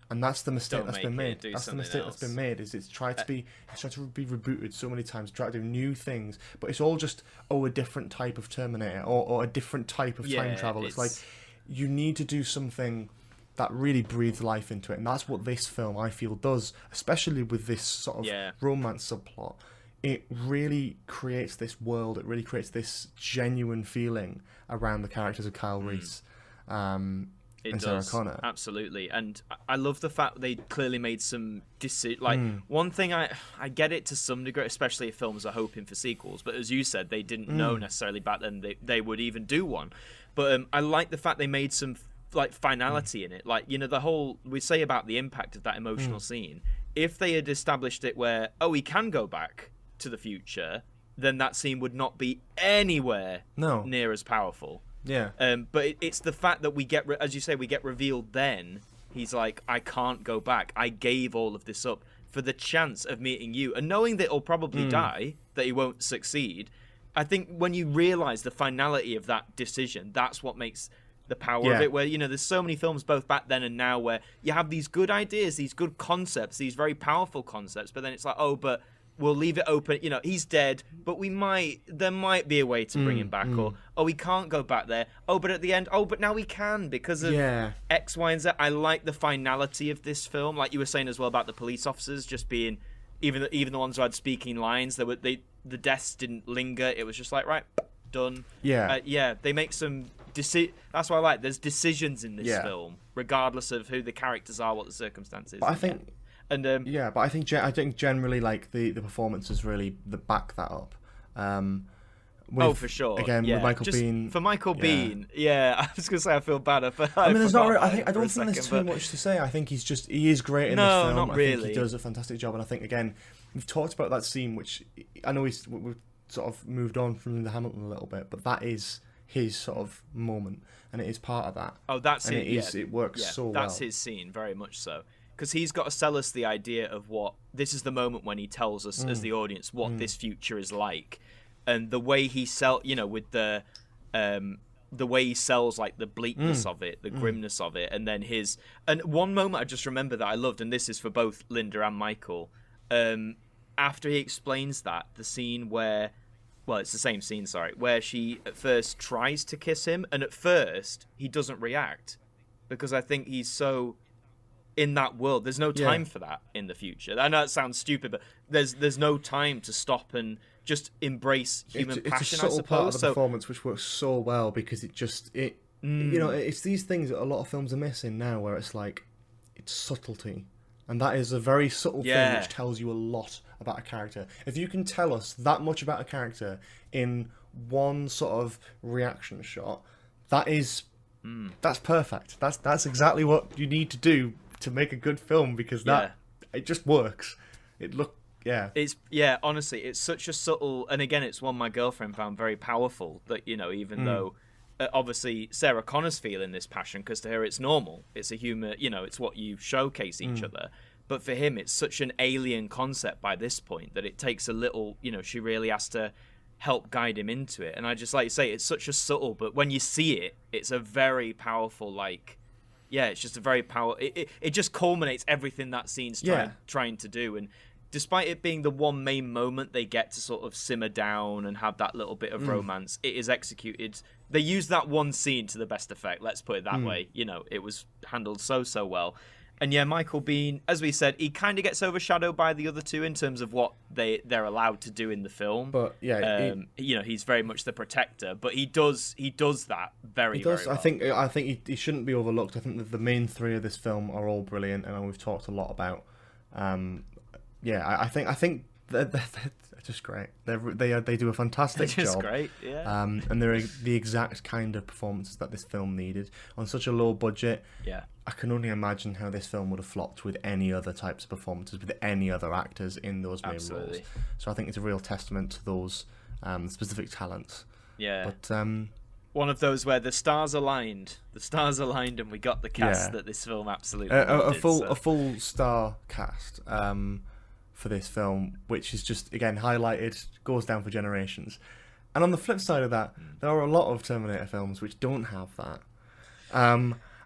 And that's the mistake that's been made. That's the mistake that's been made. Is it's tried to be rebooted so many times, tried to do new things, but it's all just a different type of Terminator or a different type of time travel. It's like you need to do something that really breathes life into it, and that's what this film, I feel, does, especially with this sort of romance subplot. It really creates this world. It really creates this genuine feeling around the characters of Kyle Reese. It and does, Sarah Connor. Absolutely. And I love the fact they clearly made some one thing, I get it to some degree, especially if films are hoping for sequels, but as you said, they didn't know necessarily back then they would even do one. But I like the fact they made some like finality in it. Like, you know, the whole, we say about the impact of that emotional scene, if they had established it where, he can go back to the future, then that scene would not be anywhere near as powerful. But it's the fact that we get, as you say, we get revealed then. He's like, I can't go back. I gave all of this up for the chance of meeting you. And knowing that he'll probably die, that he won't succeed, I think when you realise the finality of that decision, that's what makes the power of it. Where, you know, there's so many films both back then and now where you have these good ideas, these good concepts, these very powerful concepts, but then it's like, but we'll leave it open. You know, he's dead, but there might be a way to bring him back, or we can't go back there. But at the end, but now we can because of X, Y, and Z. I like the finality of this film, like you were saying as well about the police officers just being, even the ones who had speaking lines, the deaths didn't linger. It was just like, right, done. They make some that's why I like. There's decisions in this film, regardless of who the characters are, what the circumstances. But I think. And but I think generally like the performances really back that up. For sure. Again, with Michael Biehn. For Michael Biehn, I was gonna say I feel bad. I mean, there's not. I don't think there's too much to say. I think he is great in this film. Not really. I think he does a fantastic job, and I think again we've talked about that scene, which I know we've sort of moved on from Linda Hamilton a little bit, but that is his sort of moment, and it is part of that. That's and it. It works so well. That's his scene, very much so. Because he's got to sell us the idea of what this is, the moment when he tells us as the audience what this future is like, and the way he with the way he sells like the bleakness of it, the grimness of it, and then and one moment I just remember that I loved, and this is for both Linda and Michael. After he explains that, the scene where, it's the same scene, where she at first tries to kiss him, and at first he doesn't react because I think he's so in that world. There's no time for that in the future. I know it sounds stupid, but there's no time to stop and just embrace human passion. It's a subtle part of the performance which works so well, because you know, it's these things that a lot of films are missing now, where it's like it's subtlety, and that is a very subtle thing which tells you a lot about a character. If you can tell us that much about a character in one sort of reaction shot, that's perfect. That's exactly what you need to do to make a good film, because it just works. It Honestly, it's such a subtle, and again, it's one my girlfriend found very powerful. That even though obviously Sarah Connor's feeling this passion because to her it's normal, it's a humour, it's what you showcase each other. But for him, it's such an alien concept by this point that it takes a little, she really has to help guide him into it. And I just like you say, it's such a subtle, but when you see it, it's a very powerful it's just a very it just culminates everything that scene's trying to do. And despite it being the one main moment they get to sort of simmer down and have that little bit of romance, it is executed. They used that one scene to the best effect, let's put it that way. It was handled so well. And yeah, Michael Biehn, as we said, he kind of gets overshadowed by the other two in terms of what they're allowed to do in the film. But yeah, he's very much the protector, but he does that very well. I think he shouldn't be overlooked. I think that the main three of this film are all brilliant, and we've talked a lot about. I think they're just great. They do a fantastic job. Just great, yeah. And they're the exact kind of performances that this film needed on such a low budget. Yeah. I can only imagine how this film would have flopped with any other types of performances, with any other actors in those main roles. So I think it's a real testament to those specific talents. Yeah. But one of those where the stars aligned. The stars aligned, and we got the cast that this film absolutely a full star cast for this film, which is just again highlighted, goes down for generations. And on the flip side of that, there are a lot of Terminator films which don't have that.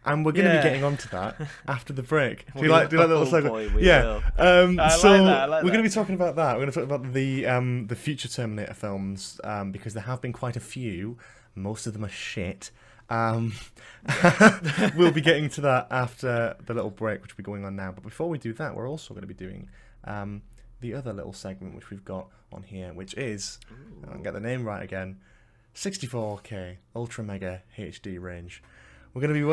And we're going to be getting onto that after the break. Do you like that little segment? Yeah. We're going to be talking about that. We're going to talk about the future Terminator films because there have been quite a few. Most of them are shit. We'll be getting to that after the little break, which will be going on now. But before we do that, we're also going to be doing the other little segment which we've got on here, which is, I'll get the name right again, 64K Ultra Mega HD range. We're going to be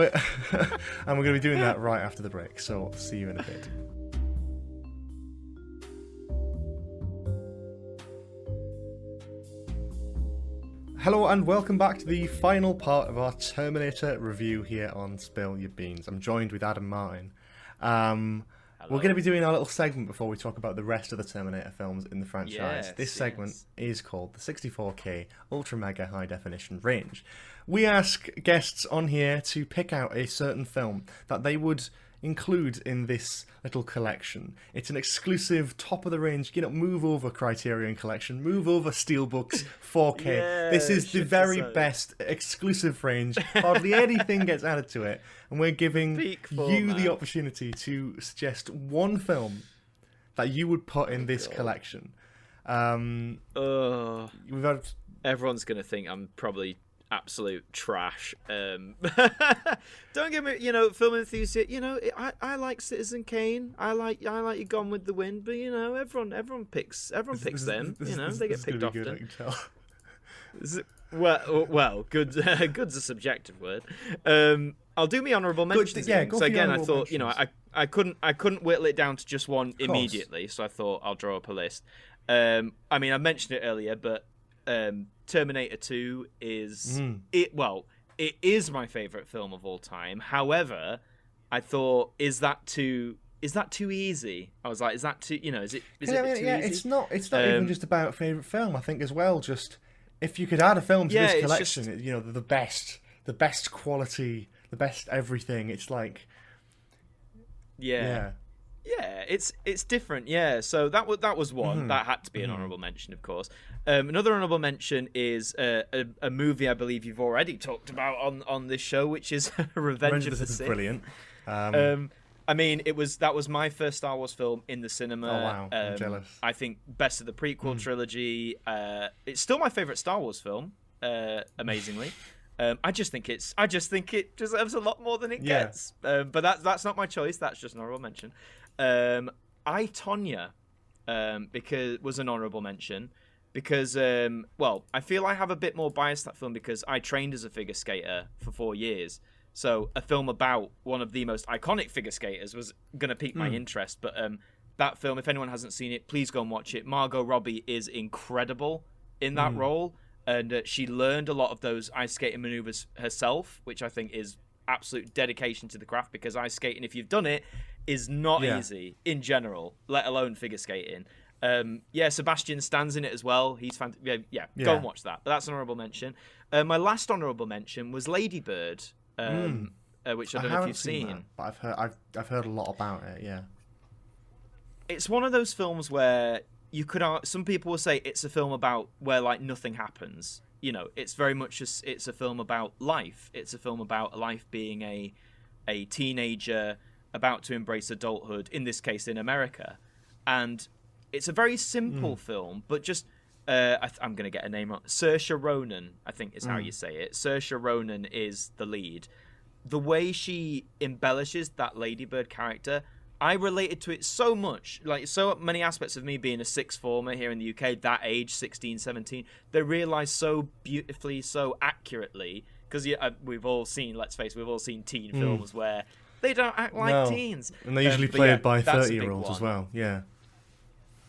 and we're going to be doing that right after the break. So see you in a bit. Hello and welcome back to the final part of our Terminator review here on Spill Your Beans. I'm joined with Adam Martyn. We're going to be doing our little segment before we talk about the rest of the Terminator films in the franchise. This segment is called the 64K Ultra Mega High Definition Range. We ask guests on here to pick out a certain film that they would include in this little collection. It's an exclusive, top-of-the-range, move over Criterion collection, move over Steelbooks 4K. This is the very best exclusive range. Hardly anything gets added to it. And we're giving you the opportunity to suggest one film that you would put in this collection. Everyone's going to think I'm probably absolute trash. Don't get me, film enthusiast. I like Citizen Kane. I like your Gone with the Wind. But everyone picks them. They get picked often. Well, good. Good's a subjective word. I'll do my honourable mentions. So again, I thought I couldn't whittle it down to just one immediately. So I thought I'll draw up a list. I mentioned it earlier, but Terminator 2 is it is my favourite film of all time. However, I thought, is that too easy? I was like, is that too, is it too easy? It's not even just about favourite film. I think as well, just if you could add a film to this collection, the best quality, the best everything. It's like it's different. Yeah, so that was one that had to be an honourable mention, of course. Another honourable mention is a movie I believe you've already talked about on this show, which is Revenge of the Sith. Brilliant. That was my first Star Wars film in the cinema. Oh wow, I'm jealous. I think best of the prequel trilogy. It's still my favourite Star Wars film. Amazingly. I just think it deserves a lot more than it gets. But that's not my choice. That's just an honourable mention. I, Tonya, because was an honourable mention because I feel I have a bit more bias to that film because I trained as a figure skater for 4 years. So a film about one of the most iconic figure skaters was going to pique my interest. But that film, if anyone hasn't seen it, please go and watch it. Margot Robbie is incredible in that role. And she learned a lot of those ice skating maneuvers herself, which I think is absolute dedication to the craft because ice skating, if you've done it, is not easy in general, let alone figure skating. Yeah, Sebastian Stan's in it as well. He's fantastic. Yeah, go and watch that. But that's an honourable mention. My last honourable mention was Lady Bird, which I don't know if you've seen. That, but I've heard a lot about it. Yeah, it's one of those films where you could. Some people will say it's a film about where like nothing happens. You know, it's very much it's a film about life. It's a film about life being a teenager about to embrace adulthood. In this case, in America, and it's a very simple film, but just I'm going to get a name wrong. Saoirse Ronan, I think is how you say it. Saoirse Ronan is the lead. The way she embellishes that Ladybird character, I related to it so much. Like, so many aspects of me being a sixth former here in the UK, that age, 16, 17, they realise so beautifully, so accurately, because we've all seen, let's face it, we've all seen teen films where they don't act like teens. And they're usually played by 30-year-olds as well, yeah.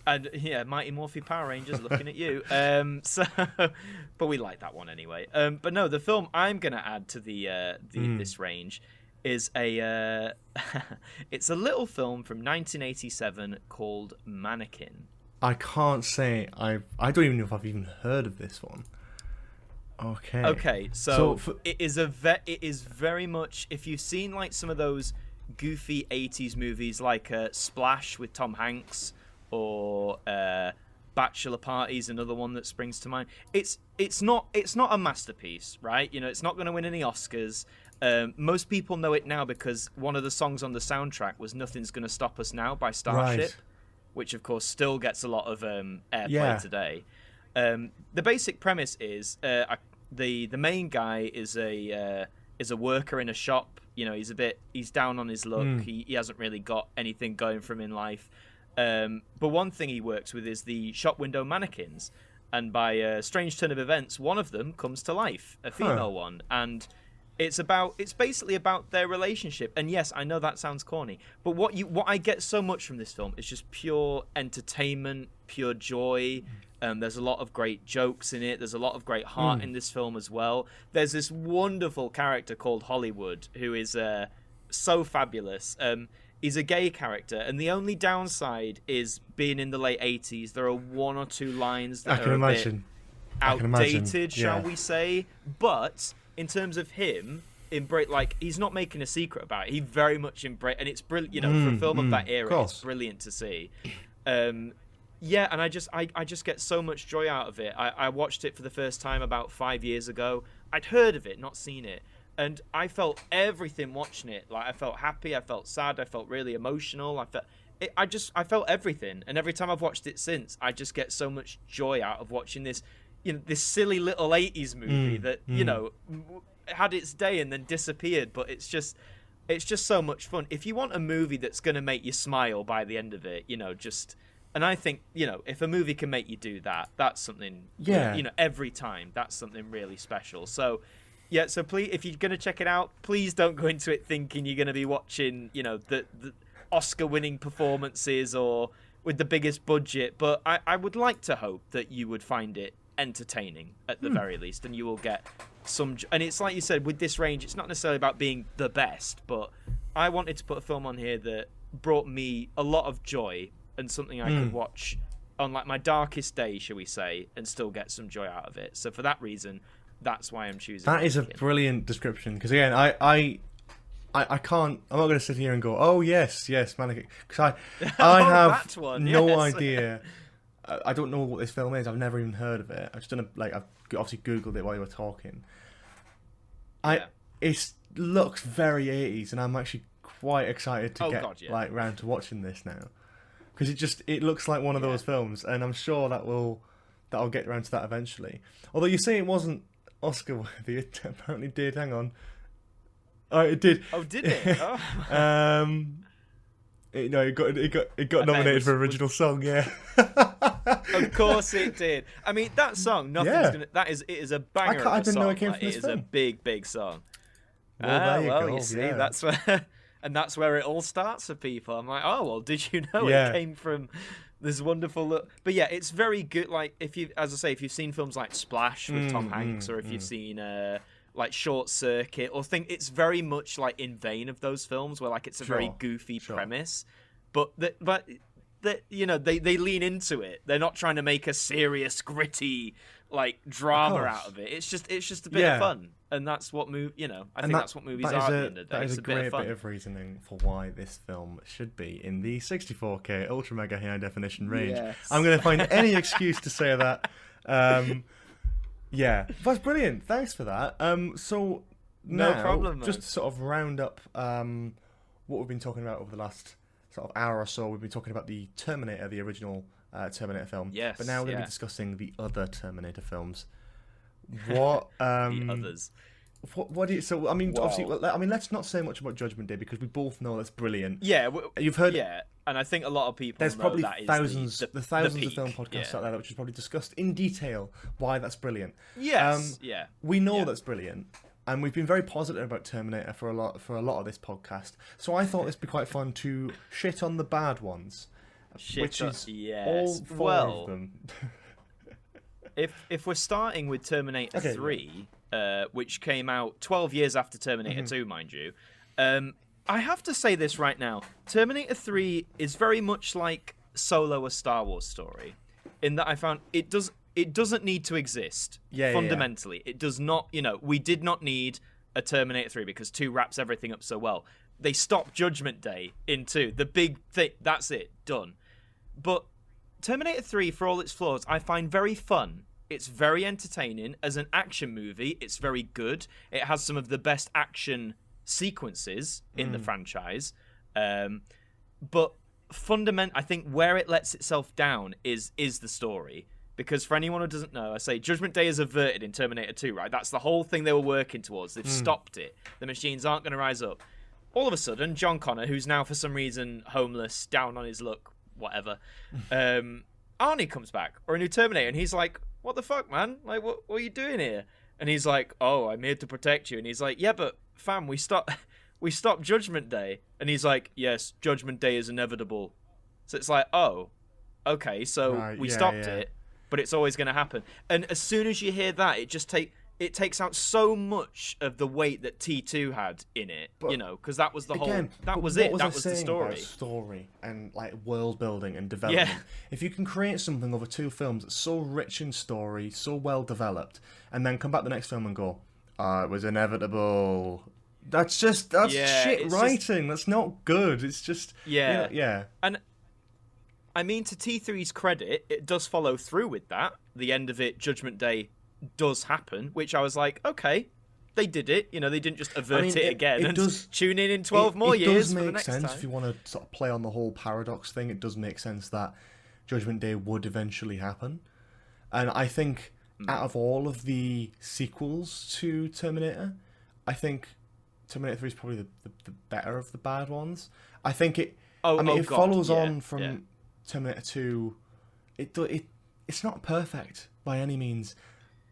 And yeah, Mighty Morphin Power Rangers looking at you. But we like that one anyway. But no, the film I'm gonna add to this range is it's a little film from 1987 called Mannequin. I can't say I don't even know if I've even heard of this one. Okay, so it is very much, if you've seen like some of those goofy 80s movies like Splash with Tom Hanks, or Bachelor Party's another one that springs to mind. It's not a masterpiece, right? You know, it's not going to win any Oscars. Most people know it now because one of the songs on the soundtrack was "Nothing's Gonna Stop Us Now" by Starship, which of course still gets a lot of airplay today. The basic premise is the main guy is a worker in a shop. You know, he's down on his luck. He hasn't really got anything going for him in life. But one thing he works with is the shop window mannequins, and by a strange turn of events, one of them comes to life, a female one, and it's basically about their relationship. And yes, I know that sounds corny, but what I get so much from this film is just pure entertainment, pure joy. There's a lot of great jokes in it. There's a lot of great heart in this film as well. There's this wonderful character called Hollywood who is so fabulous. He's a gay character, and the only downside is being in the late 80s. There are one or two lines that are a bit outdated, shall we say. But in terms of him, he's not making a secret about it. He very much embraced, and it's brilliant. You know, for a film of that era, it's brilliant to see. Yeah, and I just get so much joy out of it. I watched it for the first time about 5 years ago. I'd heard of it, not seen it. And I felt everything watching it. Like, I felt happy, I felt sad, I felt really emotional. I felt everything. And every time I've watched it since, I just get so much joy out of watching this, you know, this silly little 80s movie that, you know, had its day and then disappeared. But it's just so much fun. If you want a movie that's going to make you smile by the end of it, you know, and I think, you know, if a movie can make you do that, that's something, you know, every time, that's something really special. So, yeah, so please, if you're going to check it out, please don't go into it thinking you're going to be watching, you know, the Oscar-winning performances or with the biggest budget. But I would like to hope that you would find it entertaining at the very least, and you will get some. And it's like you said, with this range, it's not necessarily about being the best, but I wanted to put a film on here that brought me a lot of joy and something I could watch on like my darkest day, shall we say, and still get some joy out of it. So for that reason, that's why I'm choosing. That is a brilliant description, because again, I can't. I'm not going to sit here and go, oh yes, Mannequin, because I have no idea. I don't know what this film is. I've never even heard of it. I've obviously googled it while you were talking. It looks very 80s, and I'm actually quite excited to get round to watching this now, because it looks like one of those films, and I'm sure that'll get around to that eventually. Although you say it wasn't Oscar worthy, it apparently did. Hang on. Oh, it did. Oh, did it? Oh. It got nominated for original song. Yeah. Of course it did. I mean, that song, nothing's gonna. It is a banger. I didn't know it came from this film. It is a big song. Well, there you go. You see, that's where, and that's where it all starts for people. I'm like, oh well, did you know it came from this wonderful look? But yeah, it's very good. Like, if you've seen films like Splash with Tom Hanks, or if you've seen like Short Circuit, or it's very much like in vein of those films where like it's a very goofy premise, but that they lean into it. They're not trying to make a serious, gritty like drama out of it. It's just a bit of fun, and that's what that's what movies are at the end of the day. That is it's a great bit of reasoning for why this film should be in the 64K ultra mega high definition range. Yes. I'm going to find any excuse to say that. Yeah, that's brilliant. Thanks for that. So no now, problem, man. just to sort of round up what we've been talking about over the last sort of hour or so, we've been talking about the Terminator, the original Terminator film. Yes. But now we're going to be discussing the other Terminator films. What the others? What do you? So I mean, obviously, let's not say much about Judgment Day because we both know that's brilliant. Yeah, you've heard. Yeah, and I think a lot of people. There's know probably that is thousands the of peak. film podcasts out there which has probably discussed in detail why that's brilliant. Yes. We know that's brilliant. And we've been very positive about Terminator for a lot of this podcast. So I thought it'd be quite fun to shit on the bad ones, which is all four of them. if we're starting with Terminator 3, which came out 12 years after Terminator 2, mind you, I have to say this right now: Terminator 3 is very much like Solo, a Star Wars story, in that I found it doesn't need to exist. Fundamentally. It does not, we did not need a Terminator 3 because 2 wraps everything up so well. They stopped Judgment Day in 2. The big thing, that's it, done. But Terminator 3, for all its flaws, I find very fun. It's very entertaining. As an action movie, it's very good. It has some of the best action sequences in the franchise. But I think where it lets itself down is the story. Because for anyone who doesn't know, I say Judgment Day is averted in Terminator 2, right? That's the whole thing they were working towards. They've stopped it. The machines aren't going to rise up. All of a sudden, John Connor, who's now for some reason homeless, down on his luck, whatever, Arnie comes back, or a new Terminator, and he's like, what the fuck, man? Like, what are you doing here? And he's like, oh, I'm here to protect you. And he's like, yeah, but fam, we stopped Judgment Day. And he's like, yes, Judgment Day is inevitable. So it's like, oh, okay, so we stopped it. But it's always going to happen. And as soon as you hear that, it takes out so much of the weight that T2 had in it, because that was the whole. That was it. That was the story. About story and like world building and development. Yeah. If you can create something over 2 films that's so rich in story, so well developed, and then come back the next film and go, it was inevitable. That's shit writing. That's not good. It's just And I mean, to T3's credit, it does follow through with that. The end of it, Judgment Day, does happen, which I was like, okay, they did it. They didn't just avert it again and tune in 12 more years for the next time. It does make sense if you want to sort of play on the whole paradox thing. It does make sense that Judgment Day would eventually happen. And I think out of all of the sequels to Terminator, I think Terminator 3 is probably the better of the bad ones. I think it follows on from Terminator 2. It's not perfect by any means,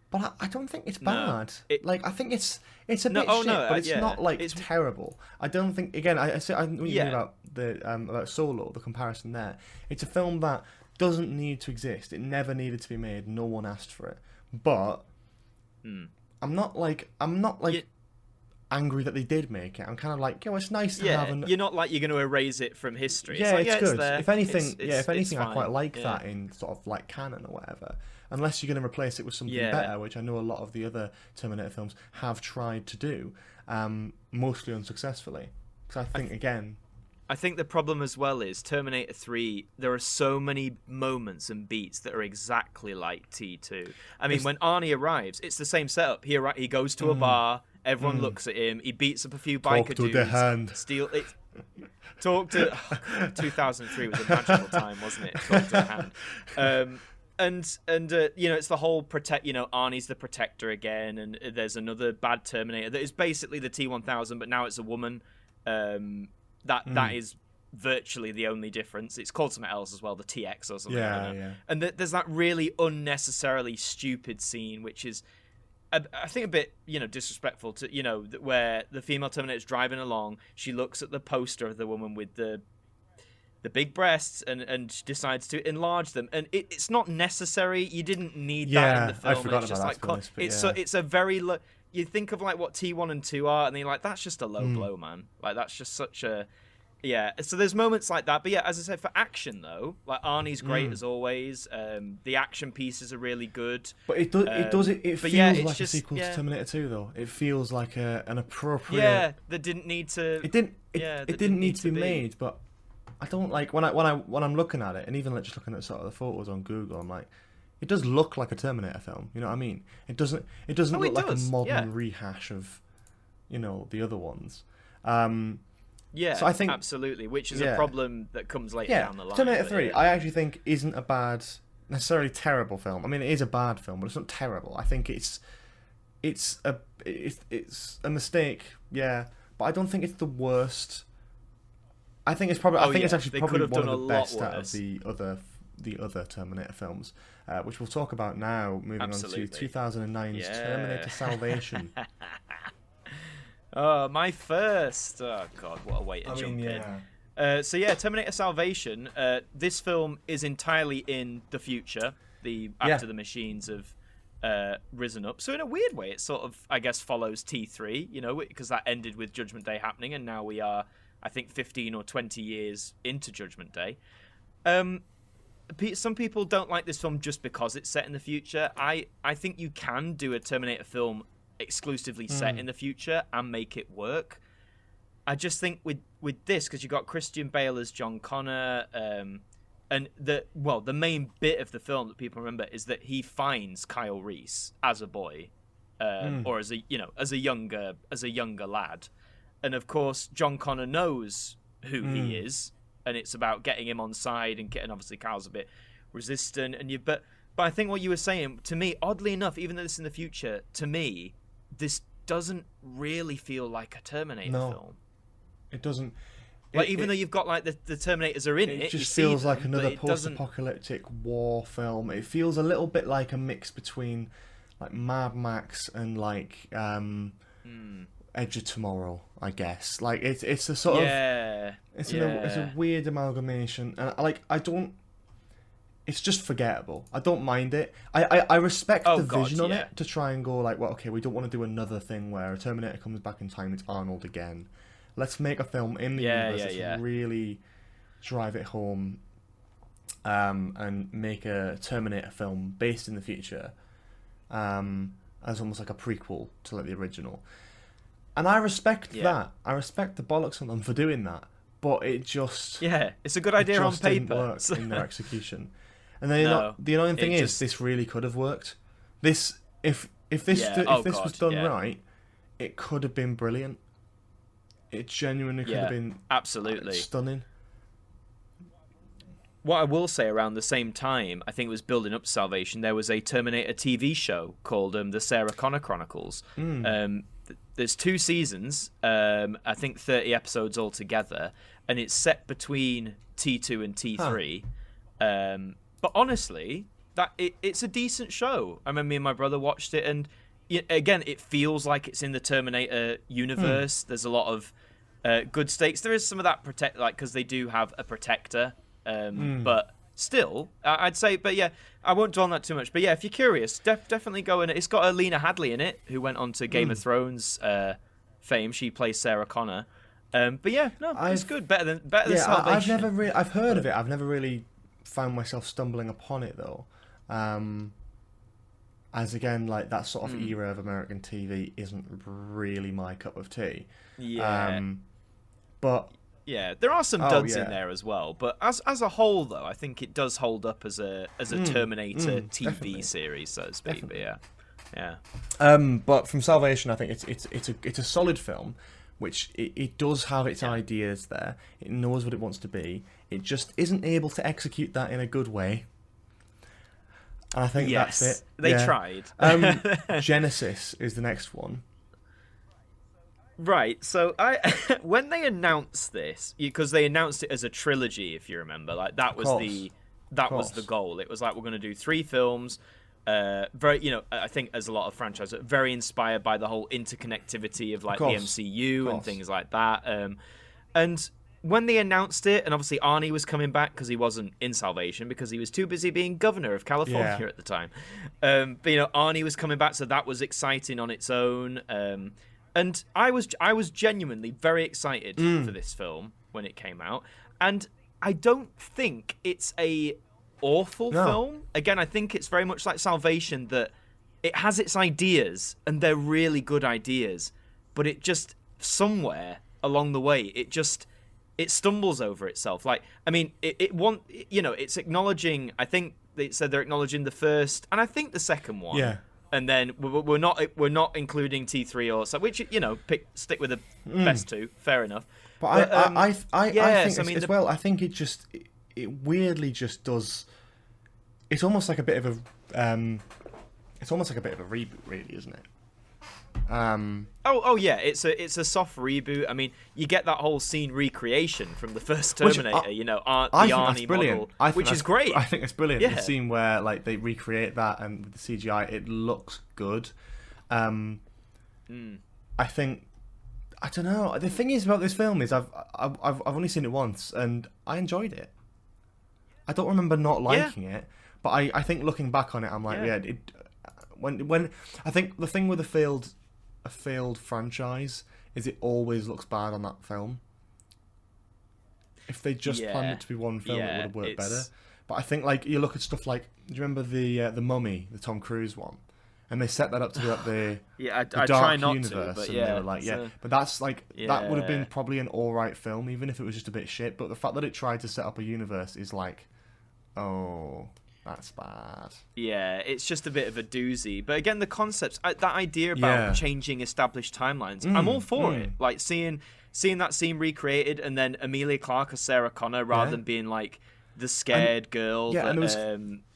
but I don't think it's bad. I think it's a bit shit, but it's not like it's terrible. I don't think. Again, I when you think about about Solo, the comparison there, it's a film that doesn't need to exist. It never needed to be made. No one asked for it. But I'm not angry that they did make it. I'm kind of like, it's nice to have. You're not like you're going to erase it from history. It's good. There. If anything, it's I quite like that in sort of like canon or whatever. Unless you're going to replace it with something better, which I know a lot of the other Terminator films have tried to do, mostly unsuccessfully. Because I think the problem as well is Terminator 3, there are so many moments and beats that are exactly like T2. I mean, when Arnie arrives, it's the same setup. He goes to a bar, everyone looks at him, he beats up a few biker dudes. Talk to the hand. Talk to... 2003 was a magical time, wasn't it? Talk to the hand. And it's the whole Arnie's the protector again, and there's another bad Terminator that is basically the T-1000, but now it's a woman. That is virtually the only difference. It's called something else as well, the TX or something. And there's that really unnecessarily stupid scene, which is, I think, a bit disrespectful to where the female Terminator's driving along. She looks at the poster of the woman with the big breasts and decides to enlarge them, and it's not necessary. You didn't need that in the film. I forgot about that. It's a very low. You think of like what T1 and 2 are, and you're like, that's just a low blow, man. Like that's just such a. Yeah, so there's moments like that, but yeah, as I said, for action though, like Arnie's great as always. The action pieces are really good. But it feels like a sequel to Terminator 2 though. It feels like an appropriate. Yeah, that didn't need to. It didn't need to be made, but I don't like when I'm looking at it, and even like just looking at sort of the photos on Google, I'm like, it does look like a Terminator film. You know what I mean? It doesn't look like a modern rehash of, the other ones. Yeah, so I think, absolutely, which is a problem that comes later down the line. Terminator 3, I actually think isn't a bad, necessarily terrible film. I mean, it is a bad film, but it's not terrible. I think it's a mistake, yeah, but I don't think it's the worst. I think it's probably it's actually probably one of the best out of the other Terminator films, which we'll talk about now. Moving on to 2009's Terminator Salvation. Oh, my first. Oh, God, what a way to jump in. Terminator Salvation. This film is entirely in the future, after the machines have risen up. So in a weird way, it sort of, I guess, follows T3, because that ended with Judgment Day happening, and now we are, I think, 15 or 20 years into Judgment Day. Some people don't like this film just because it's set in the future. I think you can do a Terminator film exclusively set in the future and make it work. I just think with this, because you got Christian Bale as John Connor, and the main bit of the film that people remember is that he finds Kyle Reese as a boy, or as a younger lad, and of course John Connor knows who he is, and it's about getting him on side and getting, obviously Kyle's a bit resistant, but I think what you were saying, to me, oddly enough, even though this is in the future, to me, this doesn't really feel like a Terminator film. It doesn't. Even though you've got like the Terminators are in it, it just feels like another post-apocalyptic war film. It feels a little bit like a mix between like Mad Max and like Edge of Tomorrow, I guess. Like it's a sort of it's a weird amalgamation, and I don't. It's just forgettable. I don't mind it. I respect the vision on it to try and go like, well, okay, we don't want to do another thing where a Terminator comes back in time, it's Arnold again. Let's make a film in the universe that's really drive it home, and make a Terminator film based in the future, as almost like a prequel to like the original. And I respect that. I respect the bollocks on them for doing that. But it just it's a good idea on paper. Didn't work in their execution. And then the annoying thing is, this really could have worked. If this was done right, it could have been brilliant. It genuinely could have been absolutely stunning. What I will say, around the same time, I think it was building up to Salvation, there was a Terminator TV show called The Sarah Connor Chronicles. There's 2 seasons, I think 30 episodes altogether, and it's set between T2 and T3. But honestly, it's a decent show. I remember me and my brother watched it, and again, it feels like it's in the Terminator universe. There's a lot of good stakes. There is some of that because they do have a protector, but still, I'd say. But yeah, I won't dwell on that too much. But yeah, if you're curious, definitely go in. It's got Alina Hadley in it, who went on to Game of Thrones fame. She plays Sarah Connor. But yeah, no, it's good. Better than Salvation. I've heard of it. I've never really found myself stumbling upon it though. As again, like that sort of era of American TV isn't really my cup of tea. But yeah, there are some duds in there as well. But as a whole, though, I think it does hold up as a Terminator TV series, so to speak. Definitely. But yeah. But from Salvation, I think it's a solid film, which it does have its ideas there. It knows what it wants to be. It just isn't able to execute that in a good way. And I think that's it. They tried. Genesis is the next one. Right. So when they announced this, because they announced it as a trilogy, if you remember, like that was the goal. It was like, we're going to do 3 films. Very, I think as a lot of franchises, very inspired by the whole interconnectivity of like the MCU and things like that. And when they announced it, and obviously Arnie was coming back because he wasn't in Salvation because he was too busy being governor of California at the time. But Arnie was coming back, so that was exciting on its own. And I was genuinely very excited for this film when it came out, and I don't think it's a awful film. Again, I think it's very much like Salvation, that it has its ideas and they're really good ideas, but it just somewhere along the way it stumbles over itself. Like, I mean, it's acknowledging. I think they said they're acknowledging the first and I think the second one. Yeah. And then we're not including T3 or so, which stick with the best two. Fair enough. But I think I think it weirdly just does. It's almost like a bit of a reboot, really, isn't it? Oh yeah, it's a soft reboot. I mean, you get that whole scene recreation from the first Terminator, the Arnie model, which is great. I think it's brilliant. Yeah. The scene where like they recreate that and with the CGI, it looks good. I think, I don't know. The thing is about this film is I've only seen it once and I enjoyed it. I don't remember not liking it, but I think looking back on it, I'm like, when I think the thing with a failed franchise is it always looks bad on that film. If they just planned it to be one film, it would have worked better. But I think like you look at stuff like, do you remember the Mummy, the Tom Cruise one? And they set that up to be like the the Dark Universe, and they were like, but that's like that would have been probably an alright film, even if it was just a bit shit. But the fact that it tried to set up a universe is like, oh, that's bad. Yeah, it's just a bit of a doozy. But again, the concepts, that idea about changing established timelines, I'm all for it. Like seeing that scene recreated, and then Emilia Clarke as Sarah Connor rather than being like the scared girl. Yeah,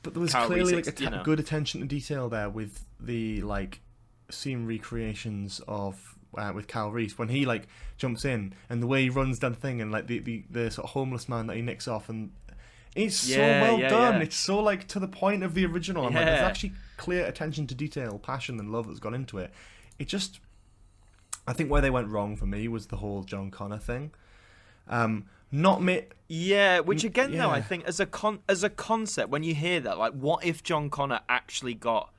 but there was clearly like good attention to detail there with the like scene recreations of with Kyle Reese when he like jumps in and the way he runs down the thing and like the sort of homeless man that he nicks off, and it's so well done. It's so like to the point of the original. I'm like, there's actually clear attention to detail, passion, and love that's gone into it. It just, I think where they went wrong for me was the whole John Connor thing. Which again though, I think as a concept, when you hear that, like, what if John Connor actually got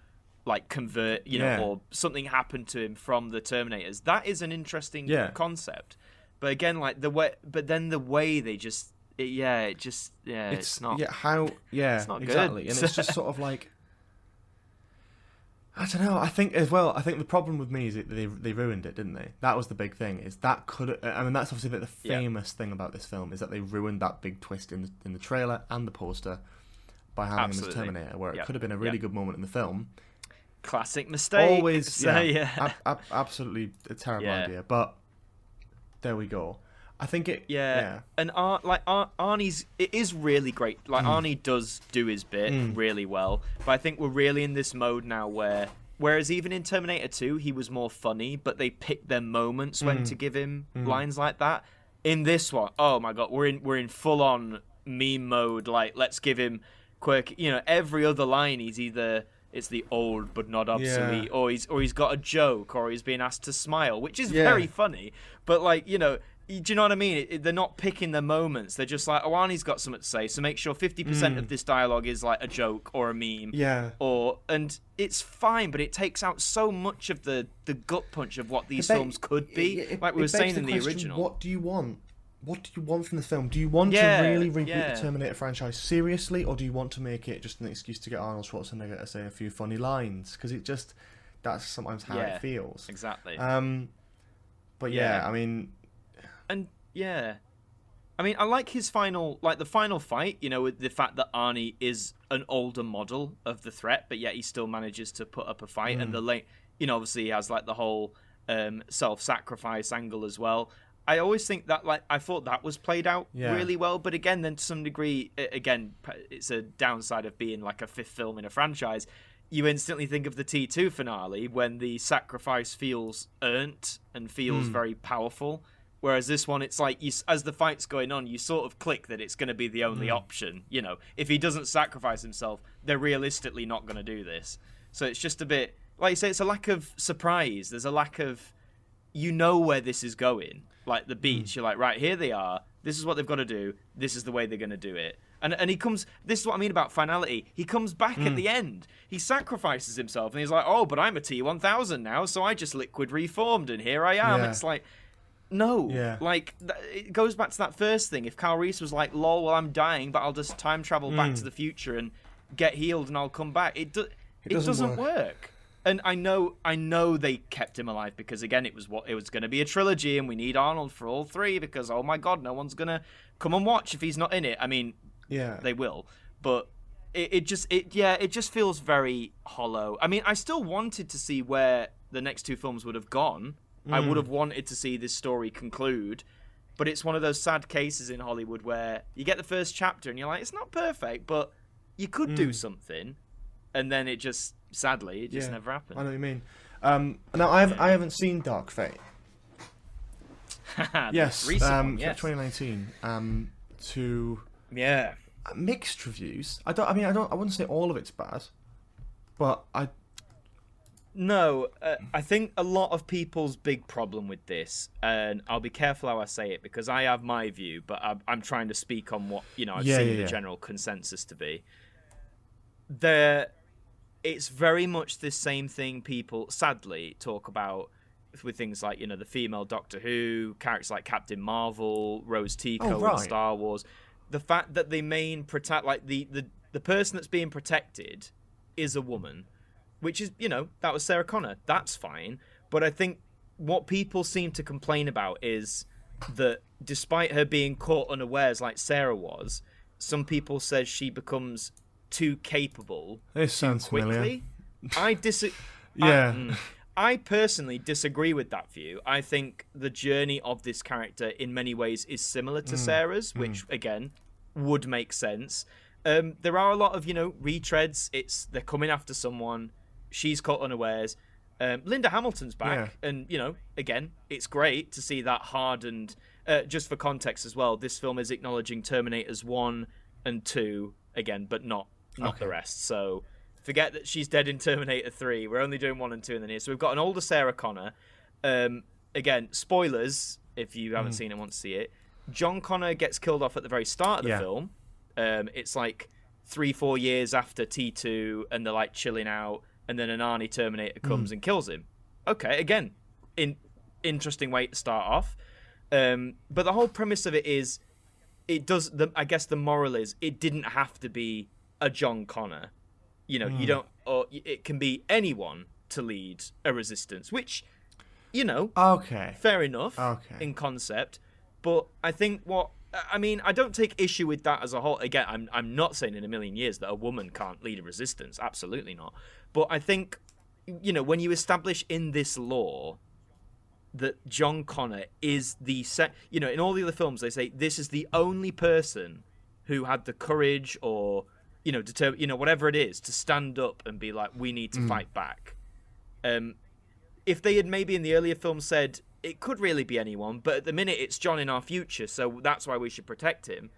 like or something happened to him from the Terminators? That is an interesting concept. But again, like the way they just. It's not. It's not exactly, good. And it's just sort of like, I don't know. I think the problem with me is that they ruined it, didn't they? That was the big thing. Is that that's obviously the famous thing about this film is that they ruined that big twist in the trailer and the poster by having him as Terminator, where it could have been a really good moment in the film. Classic mistake. Always, absolutely a terrible idea, but there we go. I think it. And Arnie's, it is really great. Like Arnie does do his bit really well, but I think we're really in this mode now whereas even in Terminator 2 he was more funny, but they picked their moments when to give him lines like that. In this one, oh my god, we're in full on meme mode. Like, let's give him quirky. Every other line he's either it's the old but not obsolete, or he's got a joke, or he's being asked to smile, which is very funny. But like do you know what I mean? They're not picking their moments. They're just like, oh, Arnie's got something to say, so make sure 50% of this dialogue is like a joke or a meme. Yeah. And it's fine, but it takes out so much of the gut punch of what these films could be. Like we were saying in the original. What do you want? What do you want from the film? Do you want to really reboot the Terminator franchise seriously, or do you want to make it just an excuse to get Arnold Schwarzenegger to say a few funny lines? Because that's sometimes how it feels. Exactly. But I mean. And I mean, I like his the final fight, with the fact that Arnie is an older model of the threat, but yet he still manages to put up a fight. And obviously he has like the whole self-sacrifice angle as well. I always think that, like, I thought that was played out really well, but again, then to some degree, it's a downside of being like a fifth film in a franchise. You instantly think of the T2 finale when the sacrifice feels earned and feels very powerful. Whereas this one, it's like, as the fight's going on, you sort of click that it's going to be the only option. If he doesn't sacrifice himself, they're realistically not going to do this. So it's just a bit, like you say, it's a lack of surprise. There's a lack of, where this is going. like the beats. You're like, right, here they are. This is what they've got to do. This is the way they're going to do it. And he comes. This is what I mean about finality. He comes back at the end. He sacrifices himself, and he's like, "Oh, but I'm a T1000 now, so I just liquid reformed, and here I am." Yeah. It's like, no, it goes back to that first thing. If Kyle Reese was like, "Lol, well, I'm dying, but I'll just time travel back to the future and get healed, and I'll come back," it doesn't work. And I know they kept him alive because again, it was going to be a trilogy, and we need Arnold for all three because oh my god, no one's gonna come and watch if he's not in it. I mean. Yeah, they will, but it just feels very hollow. I mean, I still wanted to see where the next two films would have gone. I would have wanted to see this story conclude, but it's one of those sad cases in Hollywood where you get the first chapter and you're like, it's not perfect, but you could do something, and then it just sadly never happened. I know what you mean. Now I haven't seen Dark Fate. Yes, recent 2019. To yeah, mixed reviews. I wouldn't say all of it's bad, but I think a lot of people's big problem with this, and I'll be careful how I say it because I have my view, but I'm trying to speak on what I've seen the general consensus to be. It's very much the same thing people sadly talk about with things like the female Doctor Who, characters like Captain Marvel, Rose Tico in Star Wars. The fact that the main the person that's being protected is a woman, which is that was Sarah Connor. That's fine, but I think what people seem to complain about is that despite her being caught unawares like Sarah was, some people says she becomes too capable. This sounds quickly. Familiar. I personally disagree with that view. I think the journey of this character in many ways is similar to Sarah's, which again would make sense. There are a lot of retreads. They're coming after someone. She's caught unawares. Linda Hamilton's back, and again, it's great to see that hardened. Just for context as well, this film is acknowledging Terminators 1 and 2 again, but not the rest. So. Forget that she's dead in Terminator 3. We're only doing 1 and 2 in the here. So we've got an older Sarah Connor. Again, spoilers, if you haven't seen it and want to see it. John Connor gets killed off at the very start of the film. It's like 3-4 years after T2, and they're like chilling out, and then an Arnie Terminator comes and kills him. Okay, again, interesting way to start off. But the whole premise of it is, I guess the moral is, it didn't have to be a John Connor. You don't, or it can be anyone to lead a resistance, which, fair enough in concept. But I think I don't take issue with that as a whole. Again, I'm not saying in a million years that a woman can't lead a resistance. Absolutely not. But I think, when you establish in this lore that John Connor is in all the other films, they say this is the only person who had the courage or whatever it is, to stand up and be like, we need to fight back. If they had maybe in the earlier film said, it could really be anyone, but at the minute it's John in our future, so that's why we should protect him,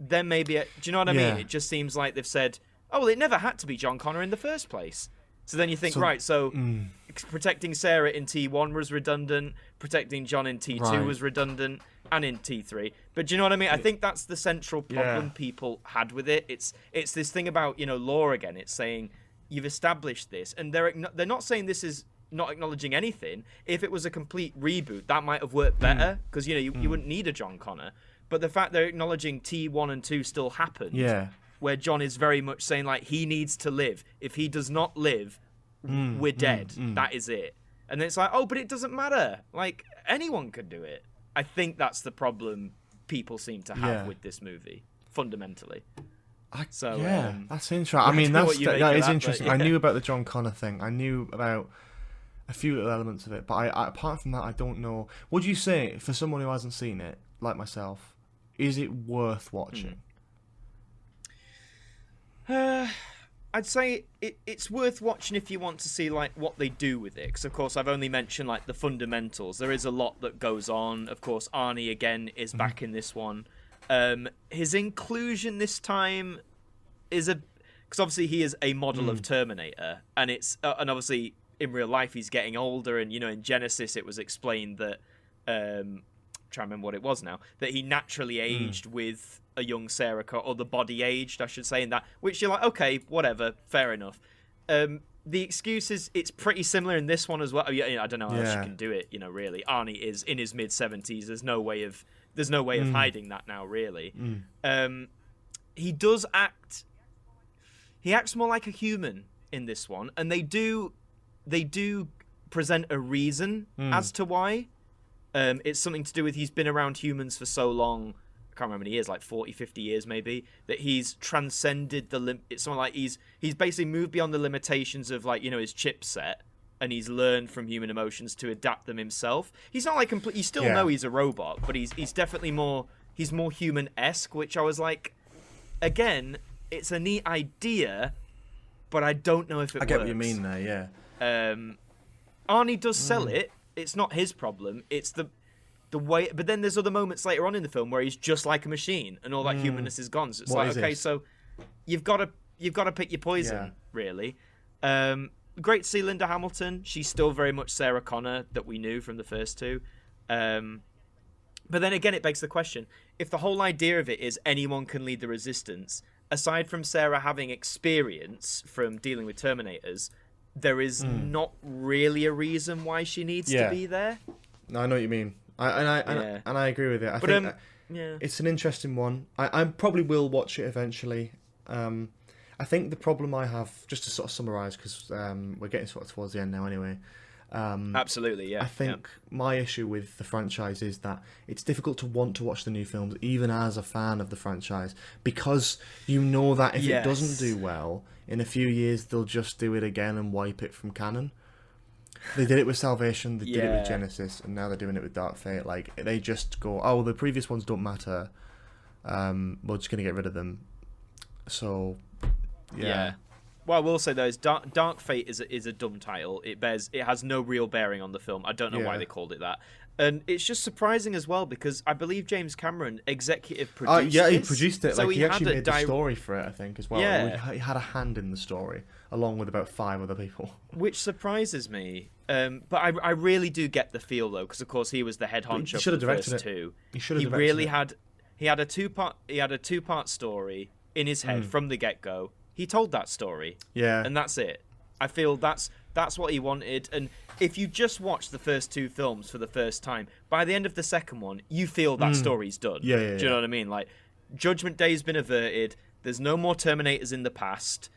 then maybe, do you know what I mean? It just seems like they've said, oh, well, it never had to be John Connor in the first place. So then you think, protecting Sarah in T1 was redundant, protecting John in T2 was redundant, and in T3. But do you know what I mean? I think that's the central problem people had with it. It's this thing about, lore again. It's saying, you've established this, and they're not saying this is not acknowledging anything. If it was a complete reboot, that might have worked better, because, you wouldn't need a John Connor. But the fact they're acknowledging T1 and 2 still happened, where John is very much saying, like, he needs to live. If he does not live, we're dead. That is it. And then it's like, oh, but it doesn't matter. Like, anyone can do it. I think that's the problem people seem to have with this movie, fundamentally. That's interesting. I mean, that is interesting. I knew about the John Connor thing. I knew about a few little elements of it, but I apart from that, I don't know. Would you say, for someone who hasn't seen it, like myself, is it worth watching? I'd say it's worth watching if you want to see like what they do with it, because of course I've only mentioned like the fundamentals. There is a lot that goes on. Of course, Arnie again is back in this one. His inclusion this time is because obviously he is a model of Terminator, and it's and obviously in real life he's getting older, and in Genesis it was explained that trying to remember what it was now, that he naturally aged with a young Sarah or the body aged, I should say, in that, which you're like, okay, whatever, fair enough. The excuse is it's pretty similar in this one as well. I don't know how else you can do it, really. Arnie is in his mid-70s. There's no way of hiding that now, really. He does act... He acts more like a human in this one, and they do present a reason as to why. It's something to do with he's been around humans for so long, I can't remember how many years, like 40, 50 years maybe, that he's transcended it's something like he's basically moved beyond the limitations of his chipset, and he's learned from human emotions to adapt them himself. He's not like you still know he's a robot, but he's definitely more human-esque, which I was like, again, it's a neat idea, but I don't know if it works. I get what you mean there, yeah. Arnie does sell it. It's not his problem. It's the way. But then there's other moments later on in the film where he's just like a machine, and all that humanness is gone. So it's okay, so you've got to pick your poison, really. Great to see Linda Hamilton. She's still very much Sarah Connor that we knew from the first two. But then again, it begs the question: if the whole idea of it is anyone can lead the resistance, aside from Sarah having experience from dealing with Terminators, there is not really a reason why she needs to be there. No, I know what you mean. I agree with it. I think it's an interesting one. I probably will watch it eventually. I think the problem I have, just to sort of summarise, because we're getting sort of towards the end now anyway. Absolutely, yeah. I think my issue with the franchise is that it's difficult to want to watch the new films, even as a fan of the franchise, because you know that if it doesn't do well, in a few years they'll just do it again and wipe it from canon. They did it with Salvation, they did it with Genesis, and now they're doing it with Dark Fate. Like, they just go, oh, the previous ones don't matter, we're just going to get rid of them. So, yeah. What I will say though is Dark Fate is a dumb title. It has no real bearing on the film. I don't know why they called it that. And it's just surprising as well, because I believe James Cameron executive produced it. He produced it. So like, he actually made the story for it, I think, as well. Yeah. He had a hand in the story, along with about 5 other people. Which surprises me. But I really do get the feel, though, because, of course, he was the head honcho for the first two. He should have directed it. He had a two-part story in his head from the get-go. He told that story. Yeah. And that's it. I feel that's what he wanted. And if you just watch the first 2 films for the first time, by the end of the second one, you feel that story's done. Yeah. Do you know what I mean? Like, Judgment Day's been averted. There's no more Terminators in the past.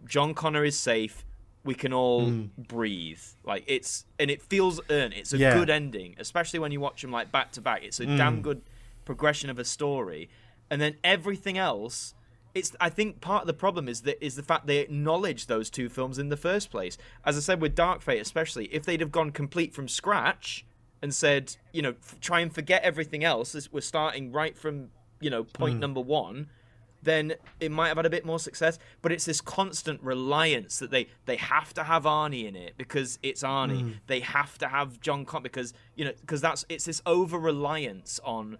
John Connor is safe. We can all breathe. Like, it feels earned. It's a good ending, especially when you watch them like back to back. It's a damn good progression of a story. And then everything else, I think part of the problem is the fact they acknowledge those 2 films in the first place. As I said with Dark Fate, especially, if they'd have gone complete from scratch and said, try and forget everything else, we're starting right from, point number 1, then it might have had a bit more success. But it's this constant reliance that they have to have Arnie in it because it's Arnie. They have to have John Connor because it's this over-reliance on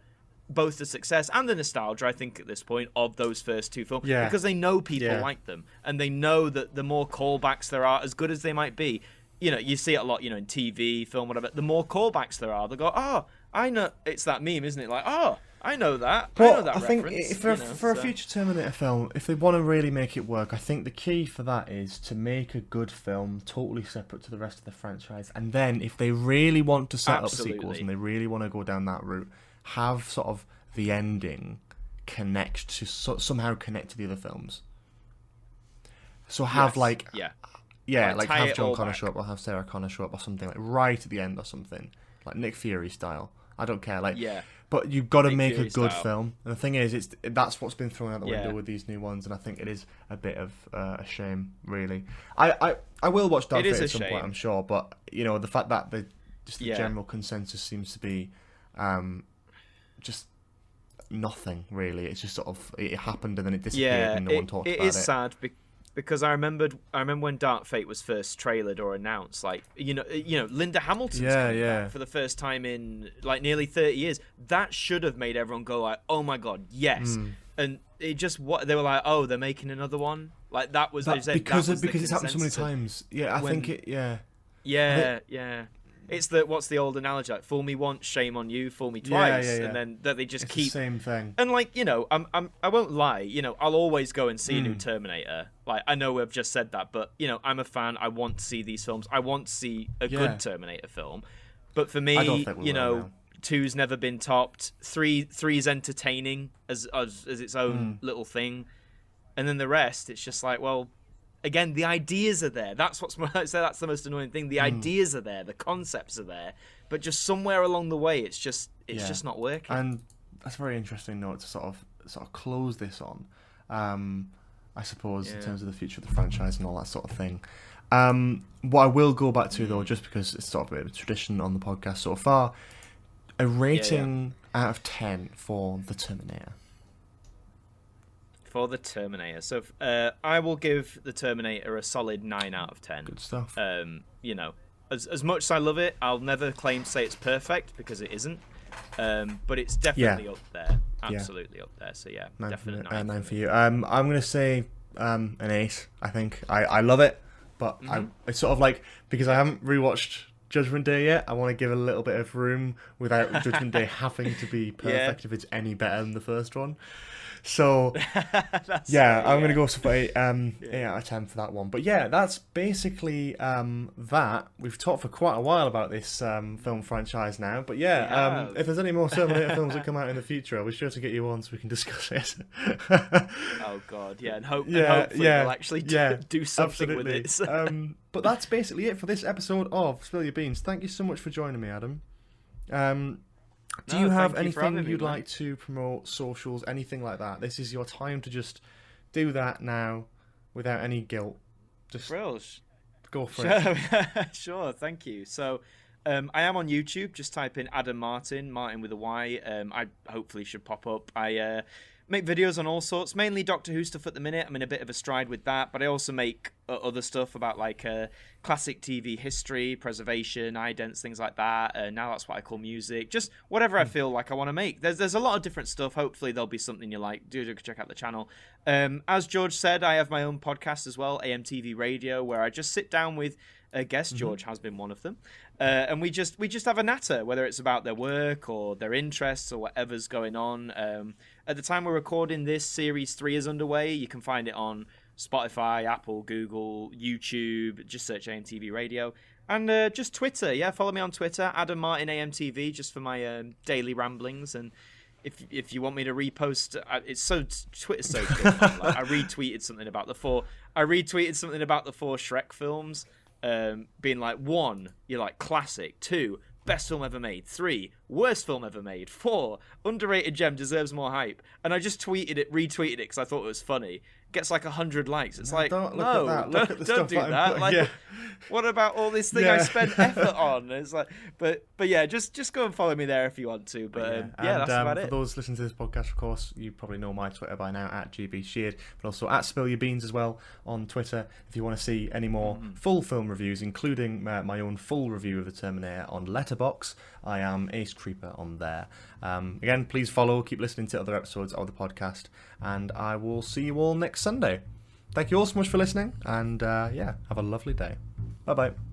both the success and the nostalgia, I think, at this point, of those first 2 films. Yeah. Because they know people like them. And they know that the more callbacks there are, as good as they might be, you see it a lot, in TV, film, whatever, the more callbacks there are, they go, oh, I know, it's that meme, isn't it? Like, oh, I know that. Well, I know that reference. I think for a future Terminator film, if they want to really make it work, I think the key for that is to make a good film totally separate to the rest of the franchise. And then, if they really want to set up sequels and they really want to go down that route, have sort of the ending somehow connect to the other films. So have have John Connor show up or have Sarah Connor show up or something, like right at the end or something, like Nick Fury style. I don't care, but you've got to make a good film. And the thing is, that's what's been thrown out the window with these new ones, and I think it is a bit of a shame, really. I will watch Dark Fate at some point, I'm sure, but the fact that the general consensus seems to be just nothing, really. It's just sort of, it happened and then it disappeared and no one talked about it. It is sad because I remember when Dark Fate was first trailered or announced, like, Linda Hamilton's coming back for the first time in like nearly 30 years. That should have made everyone go like, oh my god, yes. And it just, they were like, oh, they're making another one. Like, because it's happened so many times. Yeah, I think it. Yeah. It's the what's the old analogy? Like, fool me once, shame on you. Fool me twice, Yeah. and then that they just It's keep the same thing. And like, you know, I won't lie. You know, I'll always go and see a new Terminator. Like, I know I've just said that, but you know, I'm a fan. I want to see these films. I want to see a good Terminator film. But for me, you know, 2's never been topped. 3's entertaining as its own little thing, and then the rest, it's just like, well, again, the ideas are there. That's that's the most annoying thing. The ideas are there, the concepts are there, but just somewhere along the way, it's just not working. And that's a very interesting note to sort of close this on. I suppose in terms of the future of the franchise and all that sort of thing. What I will go back to though, just because it's sort of a bit of a tradition on the podcast so far, a rating out of 10 for the Terminator. For the Terminator, so I will give the Terminator a solid 9 out of 10. Good stuff. You know, as much as I love it, I'll never claim to say it's perfect because it isn't. But it's definitely up there, absolutely up there. So definitely 9 for you. I'm gonna say an 8. I think I love it, but it's sort of like, because I haven't rewatched Judgment Day yet, I want to give a little bit of room without Judgment Day having to be perfect if it's any better than the first one. So I'm gonna go for 8 out of 10 for that one. But yeah, that's basically that. We've talked for quite a while about this film franchise now. But if there's any more Terminator films that come out in the future, I'll be sure to get you on so we can discuss it. Oh god, and hopefully they'll actually do something with it. But that's basically it for this episode of Spill Your Beans. Thank you so much for joining me, Adam. Do you have anything you'd like to promote, socials, anything like that? This is your time to just do that now without any guilt. Just go for it. Sure, thank you. So I am on YouTube. Just type in Adam Martyn, Martyn with a Y. I hopefully should pop up. I make videos on all sorts, mainly Doctor Who stuff at the minute. I'm in a bit of a stride with that, but I also make other stuff about like classic TV history, preservation, idents, things like that. Now that's what I call music. Just whatever I feel like I want to make. There's a lot of different stuff. Hopefully there'll be something you like. Do check out the channel. As George said, I have my own podcast as well, AMTV Radio, where I just sit down with a guest. George has been one of them. And we just have a natter, whether it's about their work or their interests or whatever's going on. At the time we're recording this, Series 3 is underway. You can find it on Spotify, Apple, Google, YouTube. Just search AMTV Radio. And just Twitter. Yeah, follow me on Twitter, Adam Martyn AMTV, just for my daily ramblings. And if you want me to repost, Twitter's so chill. Like, I retweeted something about the four Shrek films. Being like, 1, you're like classic. 2, best film ever made. 3, worst film ever made. 4, underrated gem, deserves more hype. And I just retweeted it because I thought it was funny. Gets like 100 likes. It's like, don't don't do that. Like, what about all this thing I spent effort on? It's like, but yeah, just go and follow me there if you want to. But that's about it. For those listening to this podcast, of course, you probably know my Twitter by now, at GBSheard, but also at Spill Your Beans as well on Twitter. If you want to see any more full film reviews, including my own full review of the Terminator on Letterboxd, I am Ace Creeper on there. Again, please follow, keep listening to other episodes of the podcast, and I will see you all next Sunday. Thank you all so much for listening, and have a lovely day. Bye-bye.